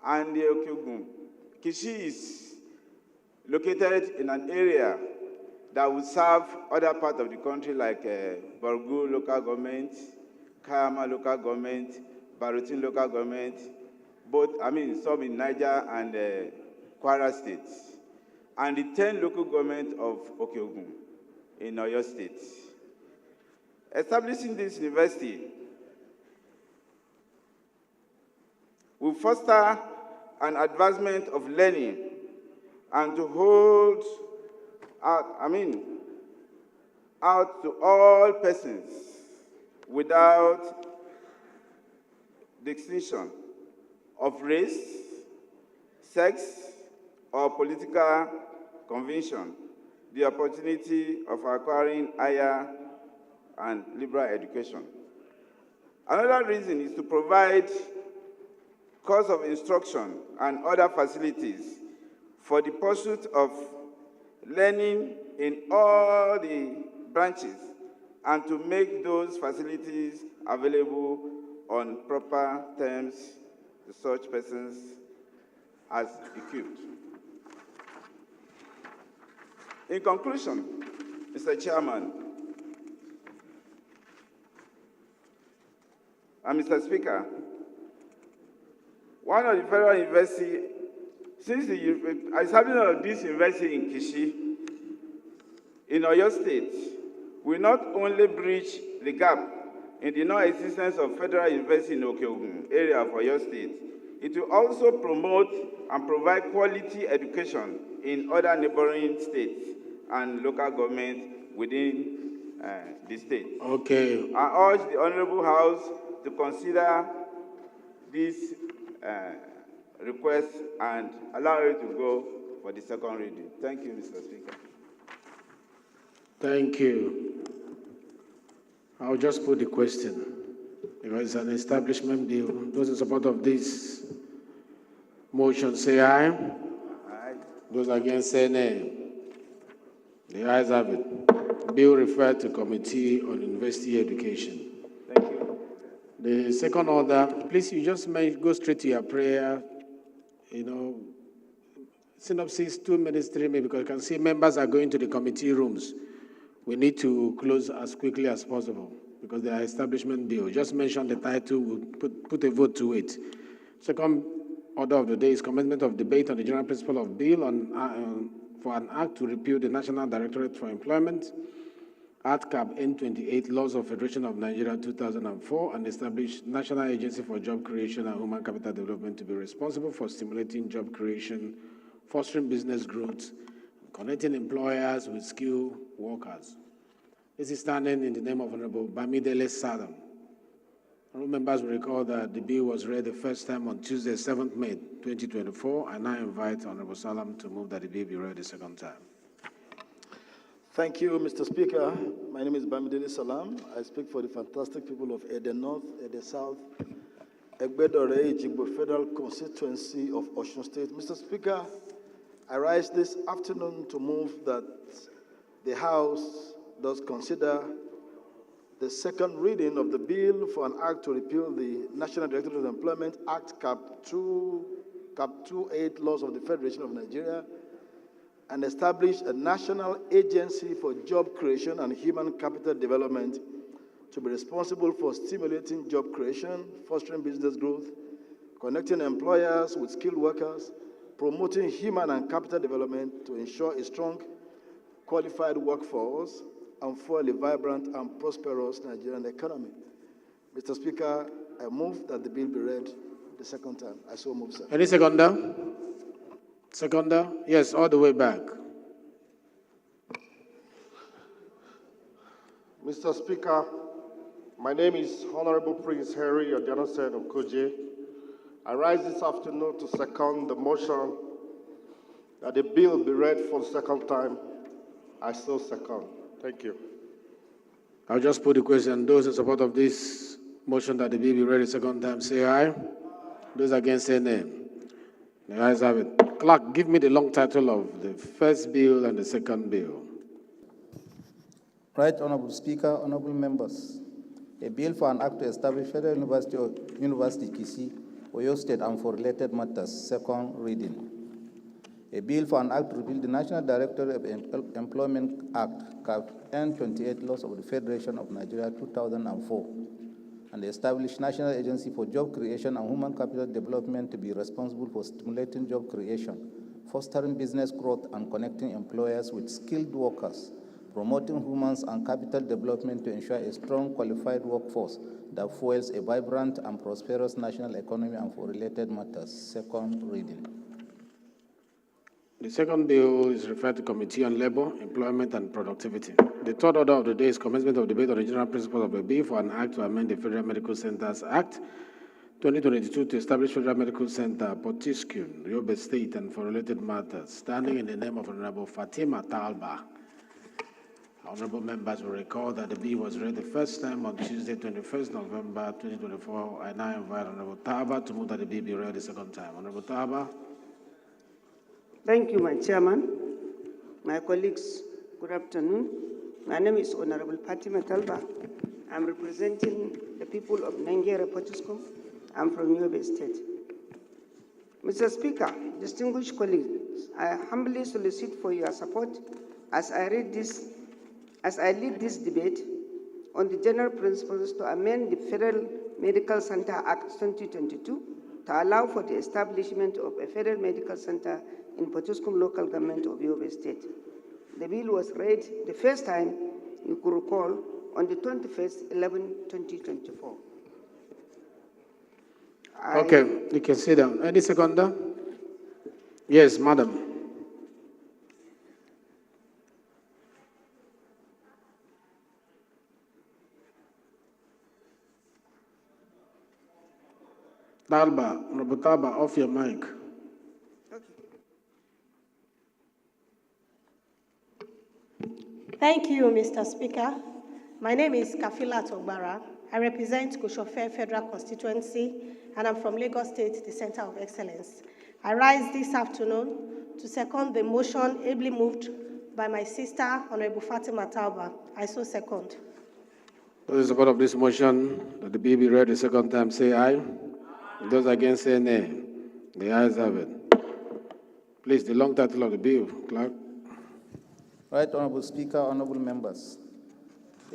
And the Okeogun, Kishi is located in an area that would serve other parts of the country like Borgu local government, Kayama local government, Barutin local government, some in Niger and Kwara states, and the 10 local governments of Okeogun in Oyo State. Establishing this university will foster an advancement of learning and to hold out to all persons without distinction of race, sex, or political conviction, the opportunity of acquiring higher and liberal education. Another reason is to provide course of instruction and other facilities for the pursuit of learning in all the branches and to make those facilities available on proper terms to such persons as equipped. In conclusion, Mr. Chairman and Mr. Speaker, one of the federal universities, since the establishment of this university in Kishi, in Oyo State, will not only bridge the gap in the non-existence of federal university in Okeogun area of Oyo State, it will also promote and provide quality education in other neighboring states and local governments within the state. Okay. I urge the Honorable House to consider this request and allow it to go for the second reading. Thank you, Mr. Speaker. Thank you. I'll just put the question. Because it's an establishment bill. Those in support of this motion say aye. Aye. Those against say nay. The ayes have it. Bill referred to Committee on University Education. Thank you. The second order, please, you just may go straight to your prayer. You know, synopsis 2 minutes, 3 minutes, because you can see members are going to the committee rooms. We need to close as quickly as possible because they are establishment bill. Just mention the title, we'll put a vote to it. Second order of the day is commencement of debate on the general principle of bill for an act to repeal the National Directorate for Employment, Act Cap N28, Laws of Federation of Nigeria 2004, and establish National Agency for Job Creation and Human Capital Development to be responsible for stimulating job creation, fostering business growth, connecting employers with skilled workers. This is standing in the name of Honorable Bamidele Salam. Honorable members will recall that the bill was read the first time on Tuesday, 7th May 2024. I now invite Honorable Salam to move that the bill be read the second time. Thank you, Mr. Speaker. My name is Bamidele Salam. I speak for the fantastic people of Ede North, Ede South, Egbedore, Ejigbo Federal Constituency of Osun State. Mr. Speaker, I rise this afternoon to move that the House does consider the second reading of the bill for an act to repeal the National Directorate of Employment Act Cap 28 Laws of the Federation of Nigeria and establish a National Agency for Job Creation and Human Capital Development to be responsible for stimulating job creation, fostering business growth, connecting employers with skilled workers, promoting human and capital development to ensure a strong, qualified workforce and fuel a vibrant and prosperous Nigerian economy. Mr. Speaker, I move that the bill be read the second time. I so move, sir. Any seconder? Seconder? Yes, all the way back. Mr. Speaker, my name is Honorable Prince Harry Odionosen of Koje. I rise this afternoon to second the motion that the bill be read for the second time. I so second. Thank you. I'll just put the question. Those in support of this motion that the bill be read the second time, say aye. Those against, say nay. The ayes have it. Clerk, give me the long title of the first bill and the second bill. Right Honorable Speaker, honorable members. A bill for an act to establish Federal University Kishi, Oyo State, and for related matters, second reading. A bill for an act to repeal the National Directorate of Employment Act, Cap N28, Laws of the Federation of Nigeria 2004, and establish National Agency for Job Creation and Human Capital Development to be responsible for stimulating job creation, fostering business growth, and connecting employers with skilled workers, promoting human and capital development to ensure a strong, qualified workforce that fuels a vibrant and prosperous national economy, and for related matters, second reading. The second bill is referred to Committee on Labor, Employment, and Productivity. The third order of the day is commencement of debate on the general principle of a bill for an act to amend the Federal Medical Centers Act 2022 to establish Federal Medical Center, Potiskum, Yobe State, and for related matters, standing in the name of Honorable Fatima Talba. Honorable members will recall that the bill was read the first time on Tuesday, 21st November 2024. I now invite Honorable Talba to move that the bill be read the second time. Honorable Talba. Thank you, my chairman. My colleagues, good afternoon. My name is Honorable Fatima Talba. I'm representing the people of Nigeria, Potiskum. I'm from Yobe State. Mr. Speaker, distinguished colleagues, I humbly solicit for your support as I lead this debate on the general principles to amend the Federal Medical Center Act 2022 to allow for the establishment of a Federal Medical Center in Potiskum local government of Yobe State. The bill was read the first time, you could recall, on the 21st, 11/2024. Okay, you can sit down. Any seconder? Yes, madam. Talba, Robotaba, off your mic. Thank you, Mr. Speaker. My name is Kafila Togbara. I represent Koshofe Federal Constituency, and I'm from Lagos State, the Center of Excellence. I rise this afternoon to second the motion ably moved by my sister, Honorable Fatima Talba. I so second. Those in support of this motion, that the bill be read the second time, say aye. Those against, say nay. The ayes have it. Please, the long title of the bill, clerk. Right Honorable Speaker, honorable members.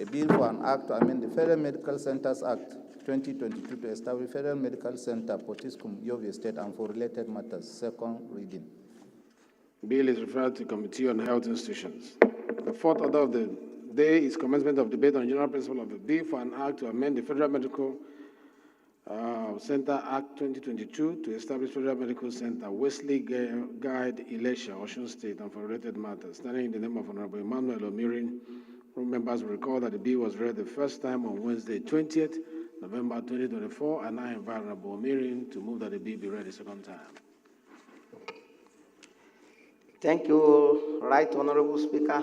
A bill for an act to amend the Federal Medical Centers Act 2022 to establish Federal Medical Center, Potiskum, Yobe State, and for related matters. Second reading. Bill is referred to Committee on Health Institutions. The fourth order of the day is commencement of debate on general principle of the bill for an act to amend the Federal Medical Center Act 2022 to establish Federal Medical Center, Wesley Guide, Elisha, Osun State, and for related matters. Standing in the name of Honorable Emmanuel Omirin, members will recall that the bill was read the first time on Wednesday, 20th November 2024, and I invite Honorable Omirin to move that the bill be read the second time. Thank you, Right Honorable Speaker.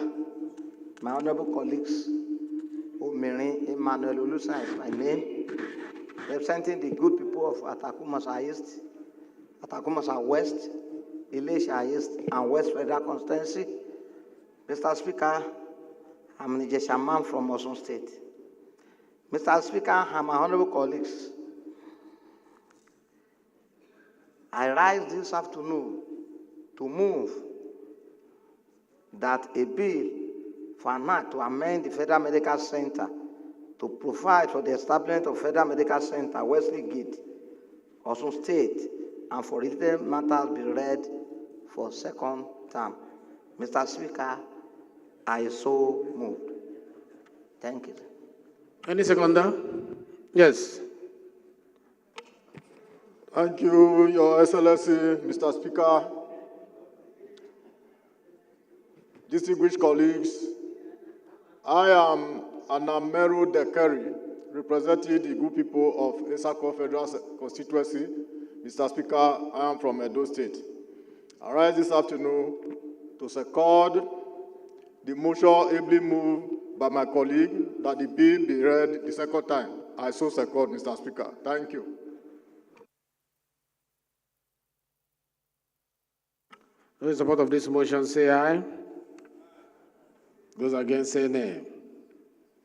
My honorable colleagues, Omirin Emmanuel Olusa is my name, representing the good people of Atakumasa East, Atakumasa West, Elisha East, and West Federal Constituency. Mr. Speaker, I'm an Ijeshaman from Osun State. Mr. Speaker and my honorable colleagues, I rise this afternoon to move that a bill for an act to amend the Federal Medical Center to provide for the establishment of Federal Medical Center, Wesley Gate, Osun State, and for related matters be read for second term. Mr. Speaker, I so moved. Thank you. Any seconder? Yes. Thank you, Your Excellency, Mr. Speaker. Distinguished colleagues, I am Anameru Dekeri, representing the good people of Esako Federal Constituency. Mr. Speaker, I am from Edo State. I rise this afternoon to second the motion ably moved by my colleague that the bill be read the second time. I so second, Mr. Speaker. Thank you. Those in support of this motion, say aye. Those against, say nay.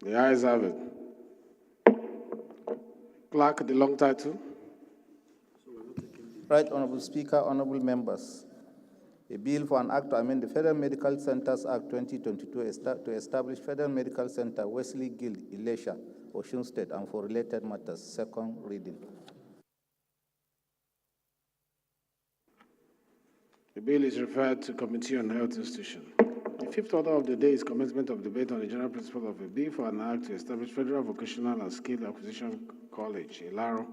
The ayes have it. Clerk, the long title. Right Honorable Speaker, honorable members. A bill for an act to amend the Federal Medical Centers Act 2022 to establish Federal Medical Center, Wesley Guild, Elisha, Osun State, and for related matters. Second reading. The bill is referred to Committee on Health Institutions. The fifth order of the day is commencement of debate on the general principle of a bill for an act to establish Federal Vocational and Skill Acquisition College, Ilaro,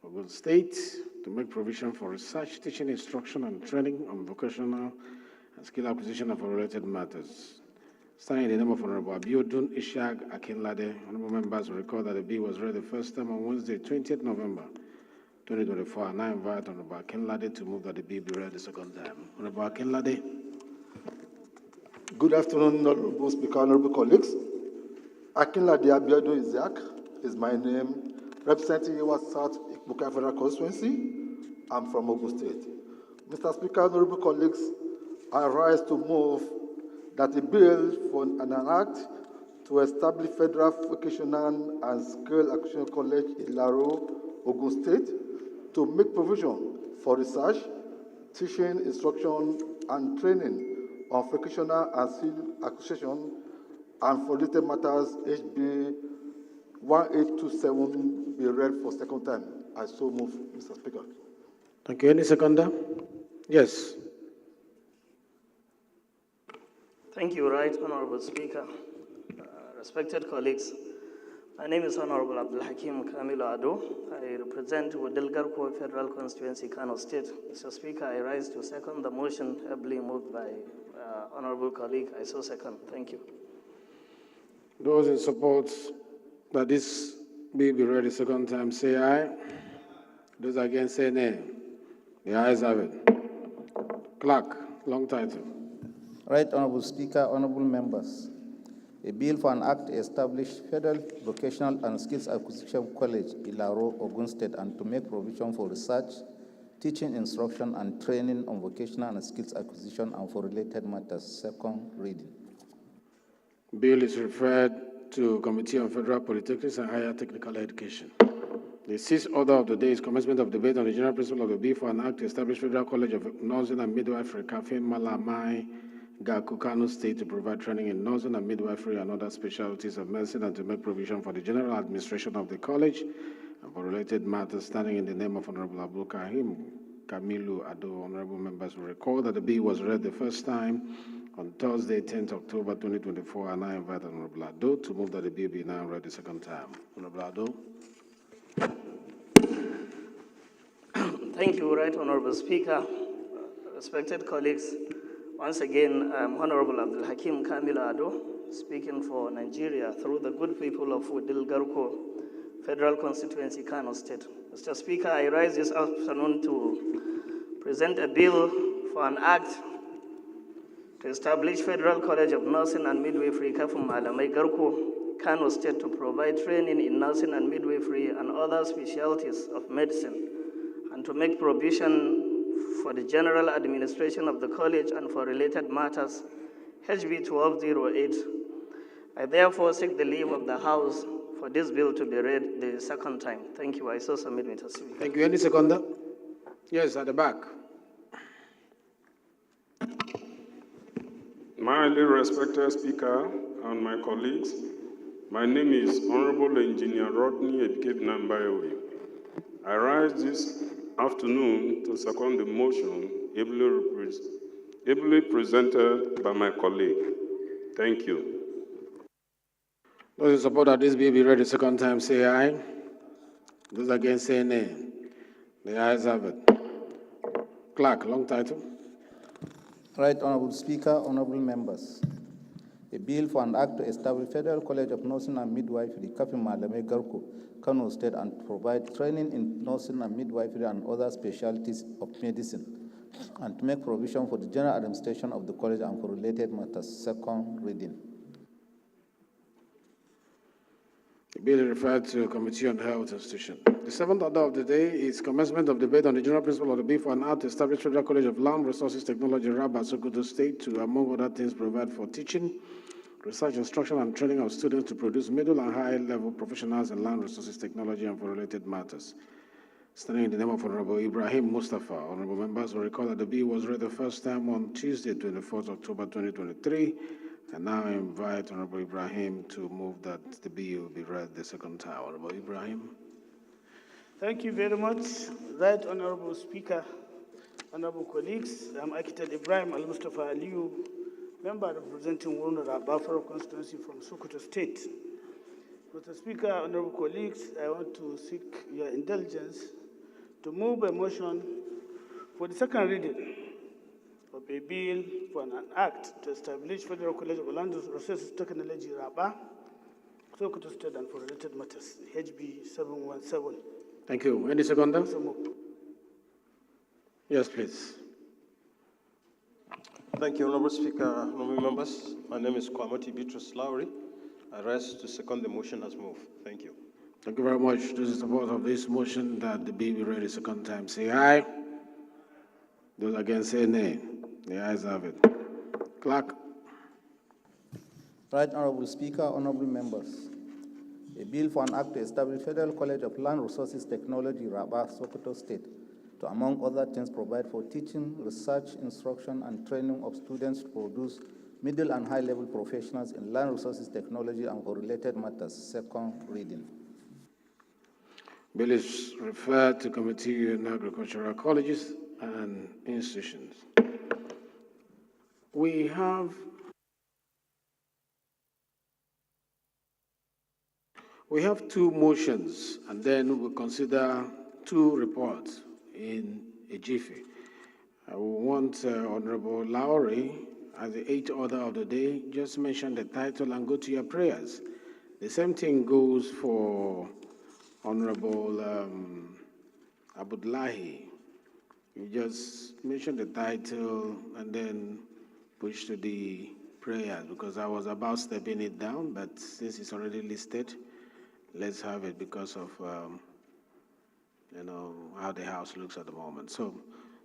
Ogun State, to make provision for research, teaching, instruction, and training on vocational and skill acquisition and for related matters. Standing in the name of Honorable Abiodun Ishaq Akinlade, honorable members will recall that the bill was read the first time on Wednesday, 20th November 2024, and I invite Honorable Akinlade to move that the bill be read the second time. Honorable Akinlade. Good afternoon, Honorable Speaker, honorable colleagues. Akinlade Abiodun Ishaq is my name, representing Iwa South Bukai Federal Constituency. I'm from Ogun State. Mr. Speaker, honorable colleagues, I rise to move that a bill for an act to establish Federal Vocational and Skill Acquisition College in Laro, Ogun State, to make provision for research, teaching, instruction, and training on vocational and skill acquisition and for related matters, HB 1827, be read for second time. I so move, Mr. Speaker. Thank you. Any seconder? Yes. Thank you, Right Honorable Speaker. Respected colleagues, my name is Honorable Abdul Hakim Kamilo Ado. I represent Wodelgarko Federal Constituency, Kano State. Mr. Speaker, I rise to second the motion ably moved by Honorable colleague. I so second. Thank you. Those in support that this bill be read a second time, say aye. Those against, say nay. The ayes have it. Clerk, long title. Right Honorable Speaker, honorable members. A bill for an act to establish Federal Vocational and Skills Acquisition College, Ilaro, Ogun State, and to make provision for research, teaching, instruction, and training on vocational and skills acquisition and for related matters. Second reading. Bill is referred to Committee on Federal Polytechnics and Higher Technical Education. The sixth order of the day is commencement of debate on the general principle of the bill for an act to establish Federal College of Nursing and Midwifery, Kafin Malamai, Gaku, Kano State, to provide training in nursing and midwifery and other specialties of medicine and to make provision for the general administration of the college and for related matters, standing in the name of Honorable Abdul Kahim Kamilu Ado. Honorable members will recall that the bill was read the first time on Thursday, 10th October 2024, and I invite Honorable Ado to move that the bill be now read the second time. Honorable Ado. Thank you, Right Honorable Speaker. Respected colleagues, once again, I'm Honorable Abdul Hakim Kamila Ado, speaking for Nigeria through the good people of Udil Garuko Federal Constituency, Kano State. Mr. Speaker, I rise this afternoon to present a bill for an act to establish Federal College of Nursing and Midwifery, Kafum Malamai Garuko, Kano State, to provide training in nursing and midwifery and other specialties of medicine, and to make provision for the general administration of the college and for related matters, HB 1208. I therefore seek the leave of the House for this bill to be read the second time. Thank you. I so submit, Mr. Speaker. Thank you. Any seconder? Yes, at the back. My highly respected Speaker and my colleagues, my name is Honorable Engineer Rodney Edkeb Nambayewe. I rise this afternoon to second the motion ably presented by my colleague. Thank you. Those in support that this bill be read the second time, say aye. Those against, say nay. The ayes have it. Clerk, long title. Right Honorable Speaker, honorable members. A bill for an act to establish Federal College of Nursing and Midwifery, Kafin Malame Garko, Kano State, and provide training in nursing and midwifery and other specialties of medicine, and to make provision for the general administration of the college and for related matters. Second reading. The bill is referred to Committee on Health Institution. The seventh order of the day is commencement of debate on the general principle of the bill for an act to establish Federal College of Land Resources Technology, Rabat, Sokoto State, to, among other things, provide for teaching, research, instruction, and training of students to produce middle and high-level professionals in land resources technology and for related matters. Standing in the name of Honorable Ibrahim Mustafa, honorable members will recall that the bill was read the first time on Tuesday, 24th October 2023, and now I invite Honorable Ibrahim to move that the bill be read the second time. Honorable Ibrahim. Thank you very much. Right Honorable Speaker, honorable colleagues, I'm Architect Ibrahim Al-Mustafa Aliyu, member representing Wunura Bafaro constituency from Sokoto State. Mr. Speaker, honorable colleagues, I want to seek your indulgence to move a motion for the second reading of a bill for an act to establish Federal College of Land Resources Technology, Rabat, Sokoto State, and for related matters, HB 717. Thank you. Any seconder? Yes, please. Thank you, Honorable Speaker, honorable members. My name is Kwamoti Beatrice Lowry. I rise to second the motion as moved. Thank you. Thank you very much. Those in support of this motion that the bill be read the second time, say aye. Those against, say nay. The ayes have it. Clerk. Right Honorable Speaker, honorable members. A bill for an act to establish Federal College of Land Resources Technology, Rabat, Sokoto State, to, among other things, provide for teaching, research, instruction, and training of students to produce middle and high-level professionals in land resources technology and for related matters. Second reading. Bill is referred to Committee on Agricultural Colleges and Institutions. We have two motions, and then we'll consider two reports in a jiffy. I want Honorable Lowry, as the eighth order of the day, just mention the title and go to your prayers. The same thing goes for Honorable Abdullahi. You just mention the title and then push to the prayers, because I was about stepping it down, but since it's already listed, let's have it because of how the House looks at the moment. So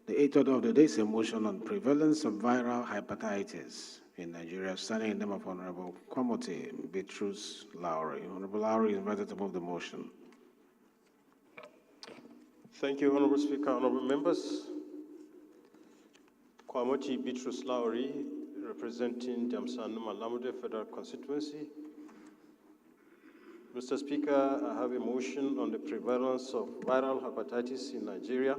the eighth order of the day is a motion on prevalence of viral hepatitis in Nigeria, standing in the name of Honorable Kwamoti Beatrice Lowry. Honorable Lowry is invited to move the motion. Thank you, Honorable Speaker, honorable members. Kwamoti Beatrice Lowry, representing Jamsan Malamude Federal Constituency. Mr. Speaker, I have a motion on the prevalence of viral hepatitis in Nigeria.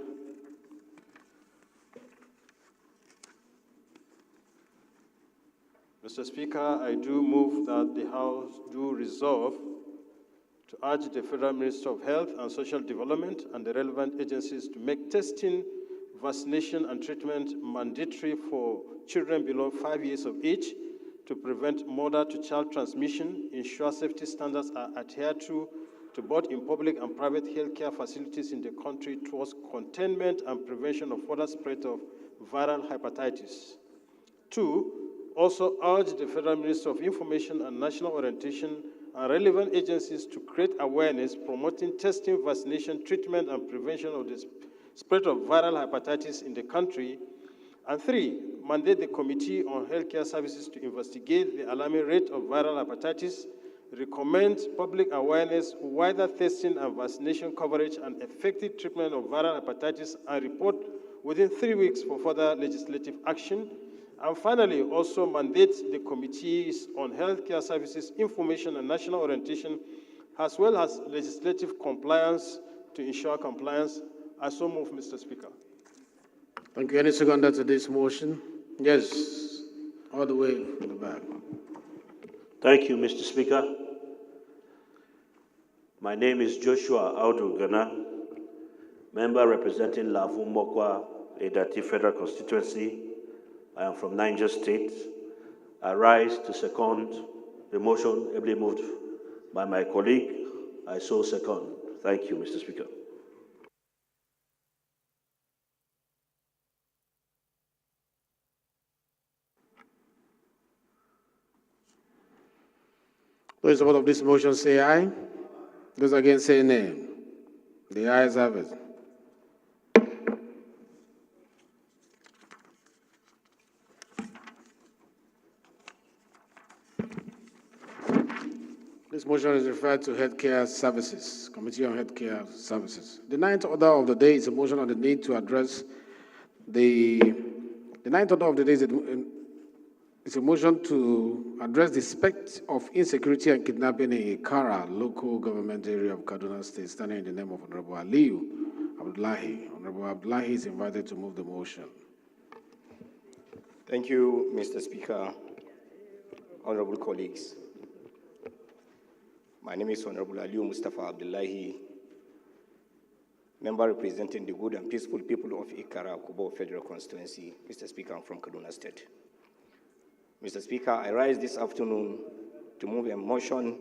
Mr. Speaker, I do move that the House do resolve to urge the Federal Minister of Health and Social Development and the relevant agencies to make testing, vaccination, and treatment mandatory for children below 5 years of age to prevent mother-to-child transmission, ensure safety standards are adhered to both in public and private healthcare facilities in the country towards containment and prevention of further spread of viral hepatitis. 2, also urge the Federal Minister of Information and National Orientation and relevant agencies to create awareness promoting testing, vaccination, treatment, and prevention of the spread of viral hepatitis in the country. And 3, mandate the Committee on Healthcare Services to investigate the alarming rate of viral hepatitis, recommend public awareness, wider testing and vaccination coverage, and effective treatment of viral hepatitis, and report within 3 weeks for further legislative action. And finally, also mandate the Committees on Healthcare Services, Information and National Orientation, as well as legislative compliance to ensure compliance. I so move, Mr. Speaker. Thank you. Any seconder to this motion? Yes, all the way from the back. Thank you, Mr. Speaker. My name is Joshua Audu Gana, member representing Lavu Mokwa, Edati Federal Constituency. I am from Niger State. I rise to second the motion ably moved by my colleague. I so second. Thank you, Mr. Speaker. Those in support of this motion say aye. Those against say nay. The ayes have it. This motion is referred to Healthcare Services, Committee on Healthcare Services. The ninth order of the day is a motion on the need to address the ninth order of the day is a motion to address the specter of insecurity and kidnapping in Ikara, local government area of Kaduna State, standing in the name of Honorable Aliyu Abdullahi. Honorable Abdullahi is invited to move the motion. Thank you, Mr. Speaker. Honorable colleagues. My name is Honorable Aliyu Mustafa Abdullahi, member representing the good and peaceful people of Ikara, Kubo Federal Constituency. Mr. Speaker, I'm from Kaduna State. Mr. Speaker, I rise this afternoon to move a motion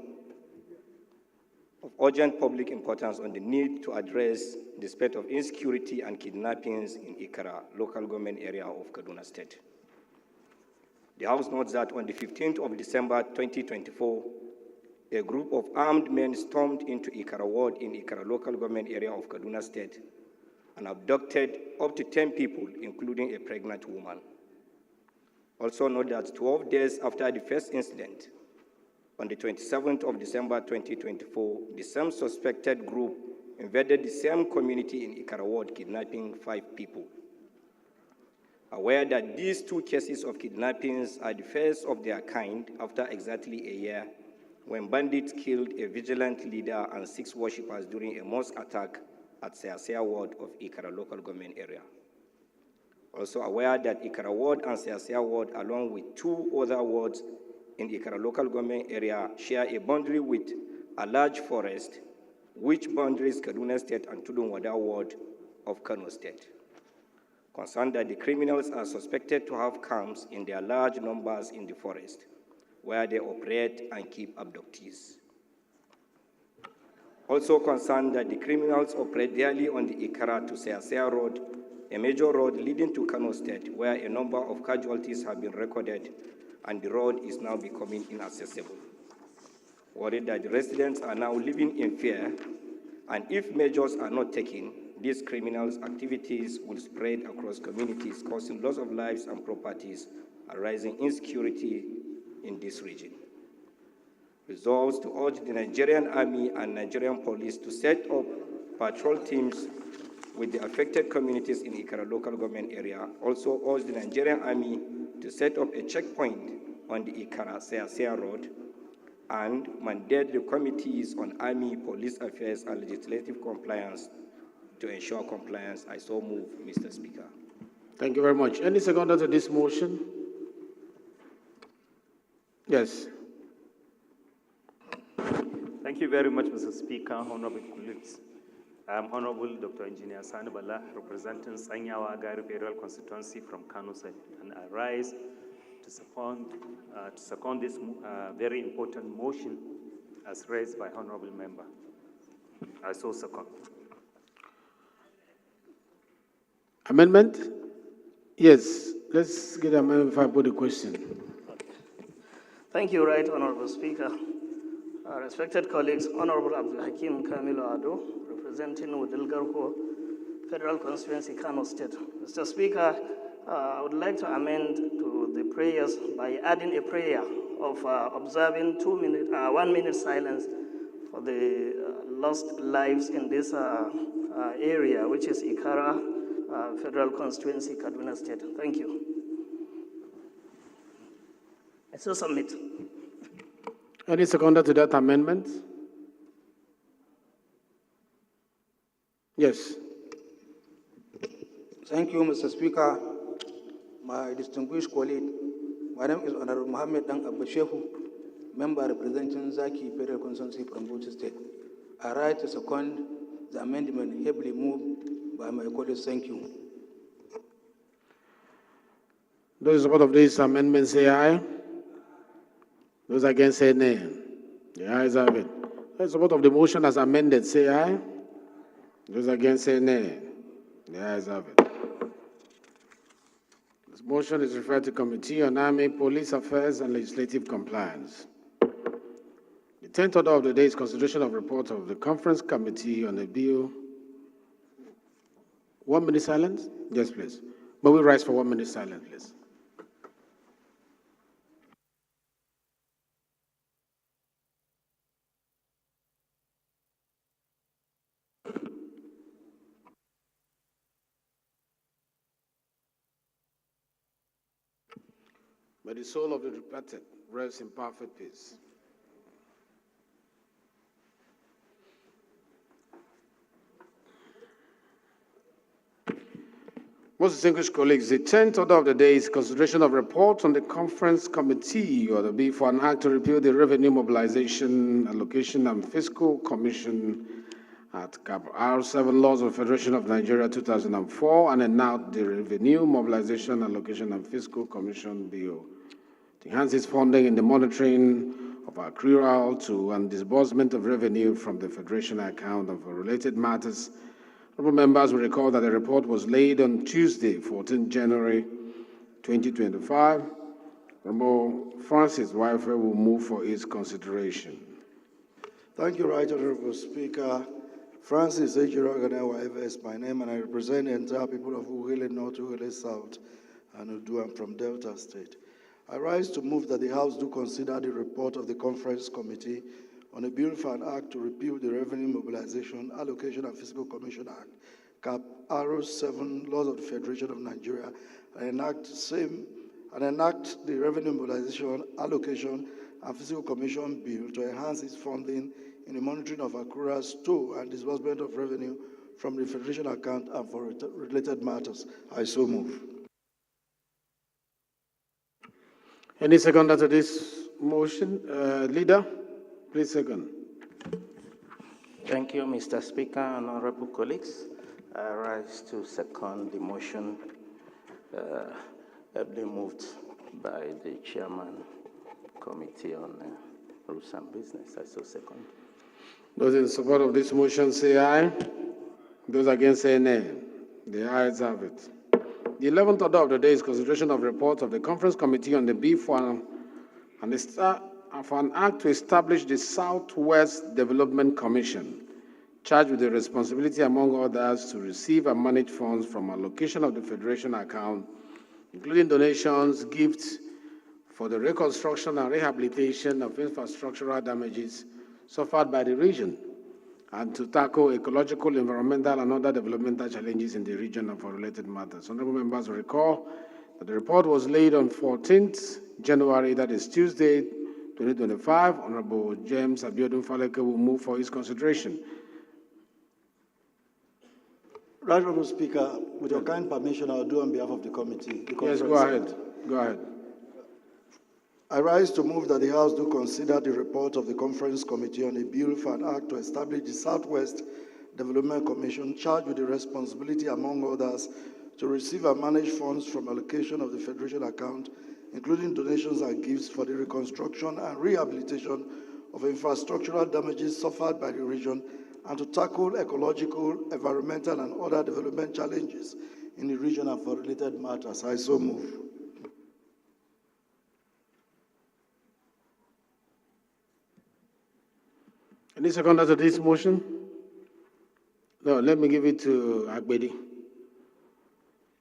of urgent public importance on the need to address the spread of insecurity and kidnappings in Ikara, local government area of Kaduna State. The House notes that on the 15th of December 2024, a group of armed men stormed into Ikara ward in Ikara local government area of Kaduna State and abducted up to 10 people, including a pregnant woman. Also note that 12 days after the first incident, On the 27th of December 2024, the same suspected group invaded the same community in Ikara Ward, kidnapping 5 people. Aware that these 2 cases of kidnappings are the first of their kind after exactly a year, when bandits killed a vigilant leader and 6 worshippers during a mosque attack at Seasea Ward of Ikara local government area. Also aware that Ikara Ward and Seasea Ward, along with 2 other wards in Ikara local government area, share a boundary with a large forest, which boundaries Kaduna State and Tudun Wada Ward of Kano State. Concerned that the criminals are suspected to have camps in their large numbers in the forest, where they operate and keep abductees. Also concerned that the criminals operate daily on the Ikara to Seasea Road, a major road leading to Kano State, where a number of casualties have been recorded and the road is now becoming inaccessible. Worried that the residents are now living in fear, and if measures are not taken, these criminals' activities will spread across communities, causing loss of lives and properties and rising insecurity in this region. Resolves to urge the Nigerian Army and Nigerian Police to set up patrol teams with the affected communities in Ikara local government area. Also urge the Nigerian Army to set up a checkpoint on the Ikara-Seasea Road and mandate the committees on Army, Police Affairs, and Legislative Compliance to ensure compliance. I so move, Mr. Speaker. Thank you very much. Any seconder to this motion? Yes. Thank you very much, Mr. Speaker, honorable colleagues. I am Honorable Dr. Engineer Sanibala, representing Sanyawa Agari Federal Constituency from Kano State, and I rise to second this very important motion as raised by honorable member. I so second. Amendment? Yes. Let's get an amendment before I put the question. Thank you, Right Honorable Speaker. Respected colleagues, Honorable Abdul Hakim Kamilo Ado, representing Udilgarko Federal Constituency, Kano State. Mr. Speaker, I would like to amend to the prayers by adding a prayer of observing 1 minute silence for the lost lives in this area, which is Ikara Federal Constituency, Kaduna State. Thank you. I so submit. Any seconder to that amendment? Yes. Thank you, Mr. Speaker. My distinguished colleague, my name is Honorable Mohammed Dang Abashehu, member representing Zaki Federal Constituency from Bauchi State. I rise to second the amendment heavily moved by my colleagues. Thank you. Those in support of this amendment say aye. Those against say nay. The ayes have it. Those in support of the motion as amended say aye. Those against say nay. The ayes have it. This motion is referred to Committee on Army, Police Affairs, and Legislative Compliance. The 10th order of the day is consideration of report of the Conference Committee on the bill. 1 minute silence? Yes, please. But we rise for 1 minute silence, please. May the soul of the departed rest in perfect peace. Most distinguished colleagues, the 10th order of the day is consideration of report on the Conference Committee, or the bill for an act to repeal the Revenue Mobilization, Allocation, and Fiscal Commission at Cap R7 Laws of Federation of Nigeria 2004, and enact the Revenue Mobilization, Allocation, and Fiscal Commission Bill to enhance its funding in the monitoring of accrual to and disbursement of revenue from the Federation account and for related matters. Honorable members will recall that the report was laid on Tuesday, 14 January 2025. Honorable Francis Wifer will move for its consideration. Thank you, Right Honorable Speaker. Francis Ejirogana is my name, and I represent the entire people of Uhele North, Uhele South, and Uduam from Delta State. I rise to move that the House do consider the report of the Conference Committee on a bill for an act to repeal the Revenue Mobilization, Allocation and Fiscal Commission Act, Cap R7, Laws of the Federation of Nigeria, and enact the Revenue Mobilization, Allocation and Fiscal Commission Bill to enhance its funding in the monitoring of accruals to and disbursement of revenue from the Federation account and for related matters. I so move. Any seconder to this motion? Leader, please second. Thank you, Mr. Speaker and honorable colleagues. I rise to second the motion ably moved by the chairman committee on rules and business. I so second. Those in support of this motion say aye. Those against say nay. The ayes have it. The 11th order of the day is consideration of reports of the Conference Committee on the bill for an act to establish the Southwest Development Commission, charged with the responsibility, among others, to receive and manage funds from allocation of the Federation account, including donations, gifts for the reconstruction and rehabilitation of infrastructural damages suffered by the region, and to tackle ecological, environmental, and other developmental challenges in the region and for related matters. Honorable members will recall that the report was laid on 14th January, that is Tuesday, 2025. Honorable James Abiodun Faleke will move for his consideration. Right, Honorable Speaker, with your kind permission, I'll do on behalf of the committee. Yes, go ahead. Go ahead. I rise to move that the House do consider the report of the Conference Committee on a bill for an act to establish the Southwest Development Commission, charged with the responsibility, among others, to receive and manage funds from allocation of the Federation account, including donations and gifts for the reconstruction and rehabilitation of infrastructural damages suffered by the region, and to tackle ecological, environmental, and other development challenges in the region and for related matters. I so move. Any seconder to this motion? No, let me give it to Agbedi.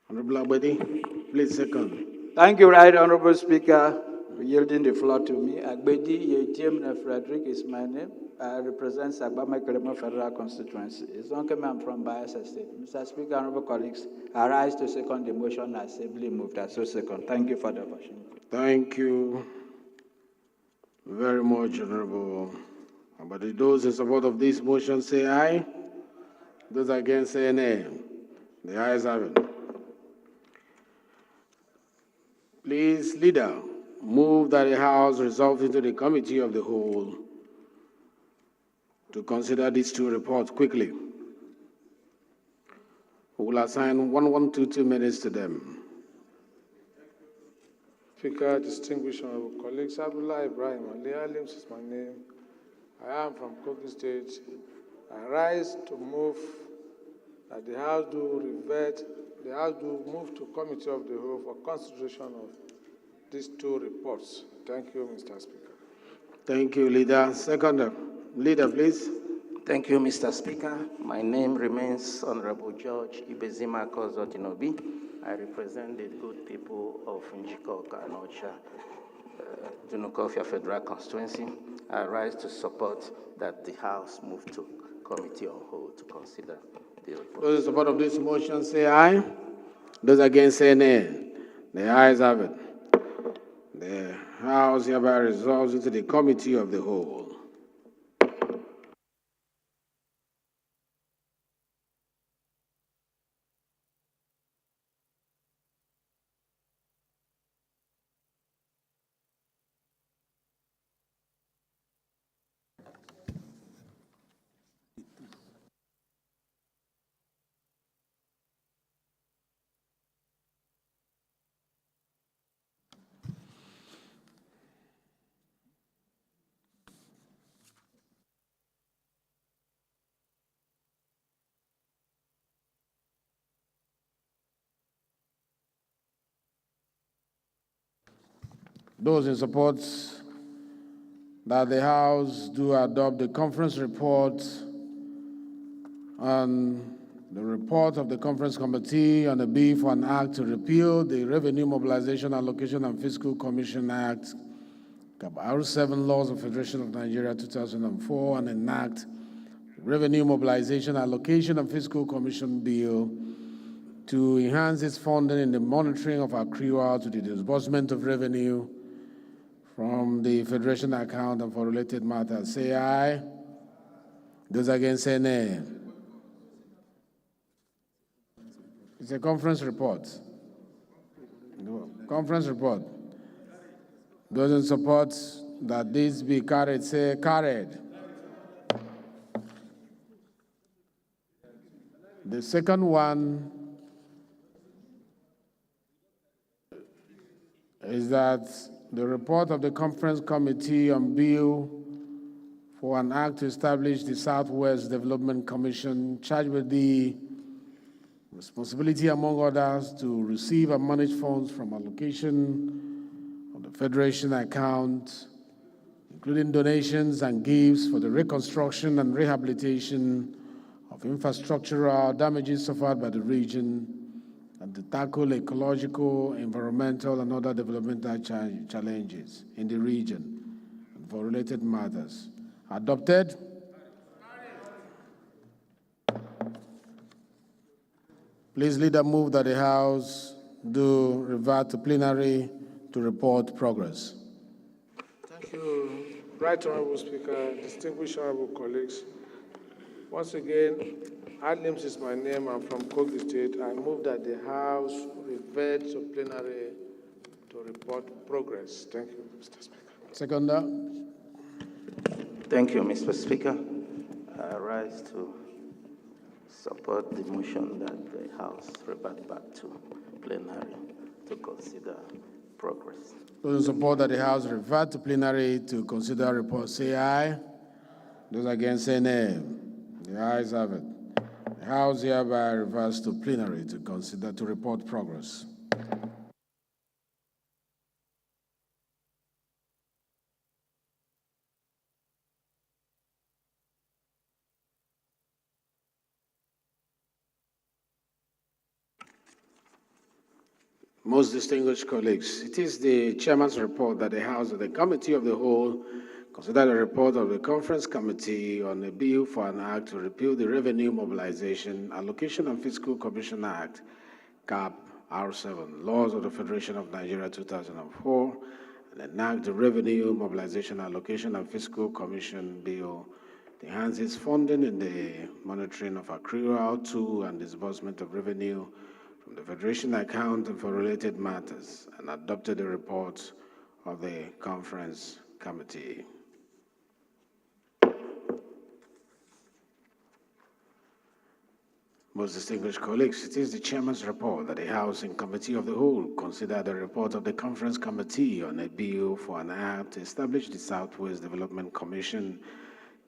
Honorable Agbedi, please second. Thank you, Right Honorable Speaker, for yielding the floor to me. Agbedi Yetim Frederick is my name. I represent Sagbama Kerema Federal Constituency. It's not coming I'm from Bayelsa State. Mr. Speaker, honorable colleagues, I rise to second the motion as ably moved. I so second. Thank you for the opportunity. Thank you very much, Honorable. But those in support of this motion say aye. Those against say nay. The ayes have it. Please, Leader, move that the House resolve into the Committee of the Whole to consider these two reports quickly. We will assign 1122 minutes to them. Speaker, distinguished honorable colleagues, Abdullah Ibrahim Ali Alims is my name. I am from Kogi State. I rise to move that the House do move to Committee of the Whole for consideration of these two reports. Thank you, Mr. Speaker. Thank you, Leader. Seconder, Leader, please. Thank you, Mr. Speaker. My name remains Honorable George Ibezima Kozotinobi. I represent the good people of Njikoka and Ocha, Dunukofia Federal Constituency. I rise to support that the House move to Committee on Whole to consider the report. Those in support of this motion say aye. Those against say nay. The ayes have it. The House hereby resolves into the Committee of the Whole. Those in support that the House do adopt the conference report on the report of the Conference Committee on the bill for an act to repeal the Revenue Mobilization, Allocation, and Fiscal Commission Act, R7 Laws of Federation of Nigeria 2004, and enact Revenue Mobilization, Allocation, and Fiscal Commission Bill to enhance its funding in the monitoring of accrual to the disbursement of revenue from the Federation account and for related matters. Say aye. Those against say nay. It's a conference report. Conference report. Those in support that this be carried, say carried. The second one is that the report of the Conference Committee on Bill for an act to establish the Southwest Development Commission, charged with the responsibility, among others, to receive and manage funds from allocation of the Federation account, including donations and gifts for the reconstruction and rehabilitation of infrastructural damages suffered by the region, and to tackle ecological, environmental, and other developmental challenges in the region and for related matters. Adopted. Please, leader, move that the House do revert to plenary to report progress. Thank you, Right Honorable Speaker, distinguished honorable colleagues. Once again, Adlims is my name. I'm from Kogi State. I move that the House revert to plenary to report progress. Thank you, Mr. Speaker. Seconder. Thank you, Mr. Speaker. I rise to support the motion that the House revert back to plenary to consider progress. Those in support that the House revert to plenary to consider report, say aye. Those against, say nay. The ayes have it. The House hereby reverts to plenary to consider to report progress. Most distinguished colleagues, it is the Chairman's report that the House of the Committee of the Whole consider the report of the Conference Committee on a bill for an act to repeal the Revenue Mobilization, Allocation, and Fiscal Commission Act, CAP R7, Laws of the Federation of Nigeria 2004, and enact the Revenue Mobilization, Allocation, and Fiscal Commission Bill to enhance its funding in the monitoring of accrual to and disbursement of revenue from the Federation account and for related matters, and adopted the report of the Conference Committee. Most distinguished colleagues, it is the Chairman's report that the House in Committee of the Whole consider the report of the Conference Committee on a bill for an act to establish the Southwest Development Commission,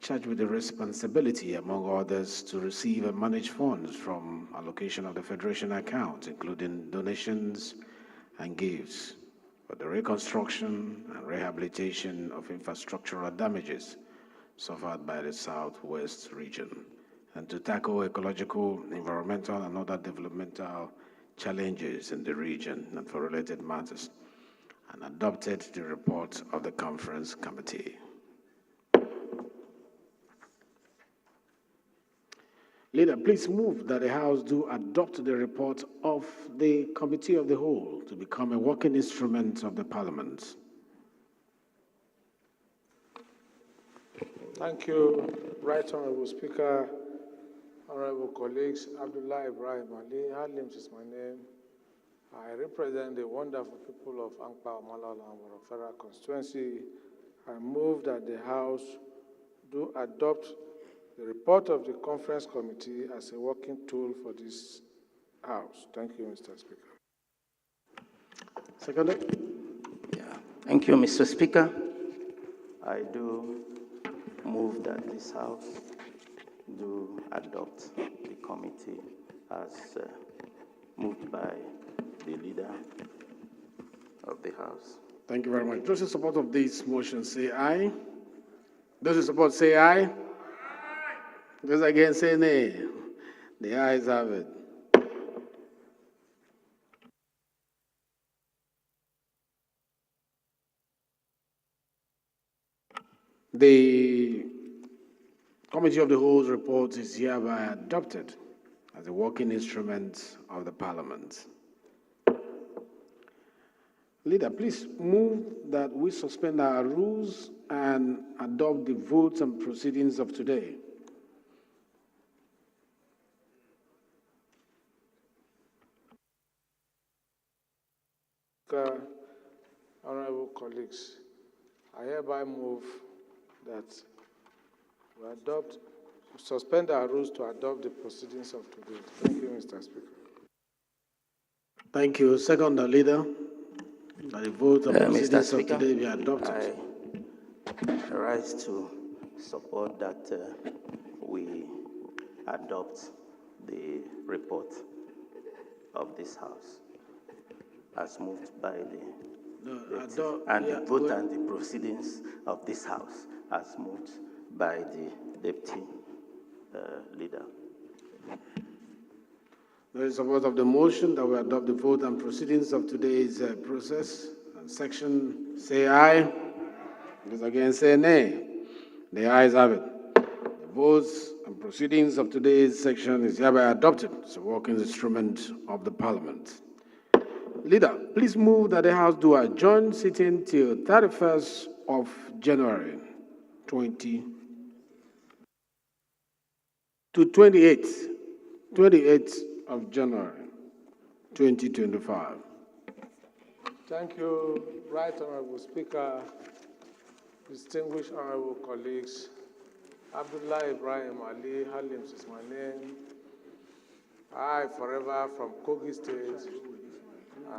charged with the responsibility, among others, to receive and manage funds from allocation of the Federation account, including donations and gifts, for the reconstruction and rehabilitation of infrastructural damages suffered by the Southwest region, and to tackle ecological, environmental, and other developmental challenges in the region and for related matters, and adopted the report of the Conference Committee. Leader, please move that the House do adopt the report of the Committee of the Whole to become a working instrument of the Parliament. Thank you, Right Honorable Speaker, honorable colleagues. Abdullah Ibrahim Ali, Adlims is my name. I represent the wonderful people of Ankpa, Malala, and Federal Constituency. I move that the House do adopt the report of the Conference Committee as a working tool for this House. Thank you, Mr. Speaker. Seconder. Thank you, Mr. Speaker. I do move that this House do adopt the committee as moved by the leader of the House. Thank you very much. Those in support of this motion, say aye. Those in support, say aye. Those against, say nay. The ayes have it. The Committee of the Whole's report is hereby adopted as a working instrument of the Parliament. Leader, please move that we suspend our rules and adopt the votes and proceedings of today. Honorable colleagues, I hereby move that we suspend our rules to adopt the proceedings of today. Thank you, Mr. Speaker. Thank you. Second, the leader, that the vote of proceedings of today be adopted. I rise to support that we adopt the report of this House as moved by the the vote and the proceedings of this House as moved by the Deputy Leader. There is support of the motion that we adopt the vote and proceedings of today's process. And section, say aye. Those against, say nay. The ayes have it. The votes and proceedings of today's section is hereby adopted. It's a working instrument of the Parliament. Leader, please move that the House do adjourn sitting till 31st of January 28th of January 2025. Thank you, Right Honorable Speaker, distinguished honorable colleagues. Abdullah Ibrahim Ali Halims is my name. I forever from Kogi State,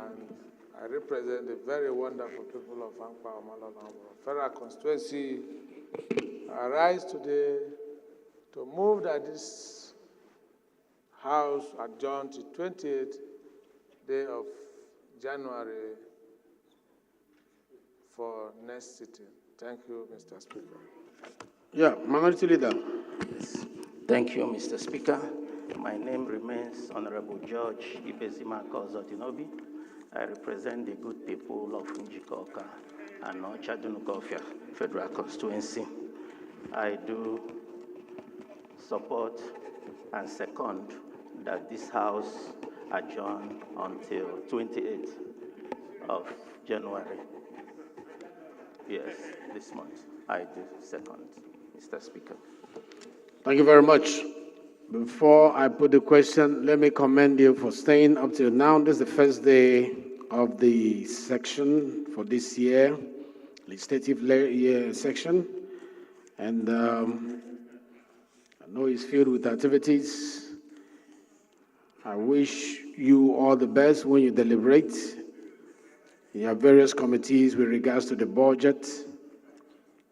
and I represent the very wonderful people of Ankpa Omala Federal Constituency. I rise today to move that this House adjourn to 28th day of January for next sitting. Thank you, Mr. Speaker. Yeah, Minority Leader. Yes. Thank you, Mr. Speaker. My name remains Honorable George Ibezima Kozotinobi. I represent the good people of Njikoka and Ochadunukofia Federal Constituency. I do support and second that this House adjourn until 28th of January. Yes, this month. I do second, Mr. Speaker. Thank you very much. Before I put the question, let me commend you for staying up till now. This is the first day of the section for this year, legislative year section. And I know it's filled with activities. I wish you all the best when you deliberate. You have various committees with regards to the budget.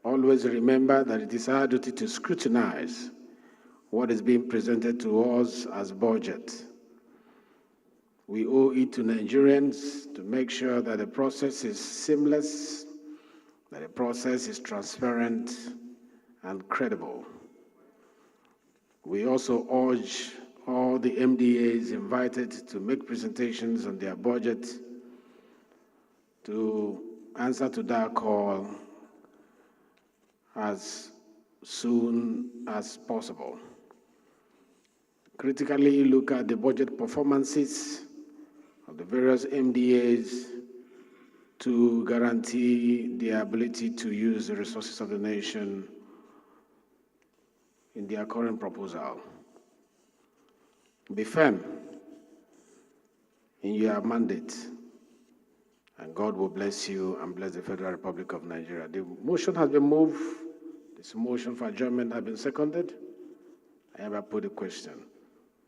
Always remember that it is our duty to scrutinize what is being presented to us as budget. We owe it to Nigerians to make sure that the process is seamless, that the process is transparent and credible. We also urge all the MDAs invited to make presentations on their budget to answer to that call as soon as possible. Critically look at the budget performances of the various MDAs to guarantee their ability to use the resources of the nation in their current proposal. Be firm in your mandate, and God will bless you and bless the Federal Republic of Nigeria. The motion has been moved. This motion for adjournment has been seconded. I hereby put the question.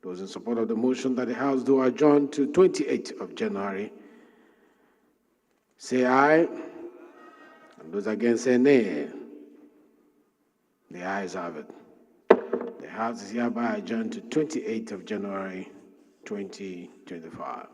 Those in support of the motion that the House do adjourn to 28th of January, say aye. And those against, say nay. The ayes have it. The House is hereby adjourned to 28th of January, 2025.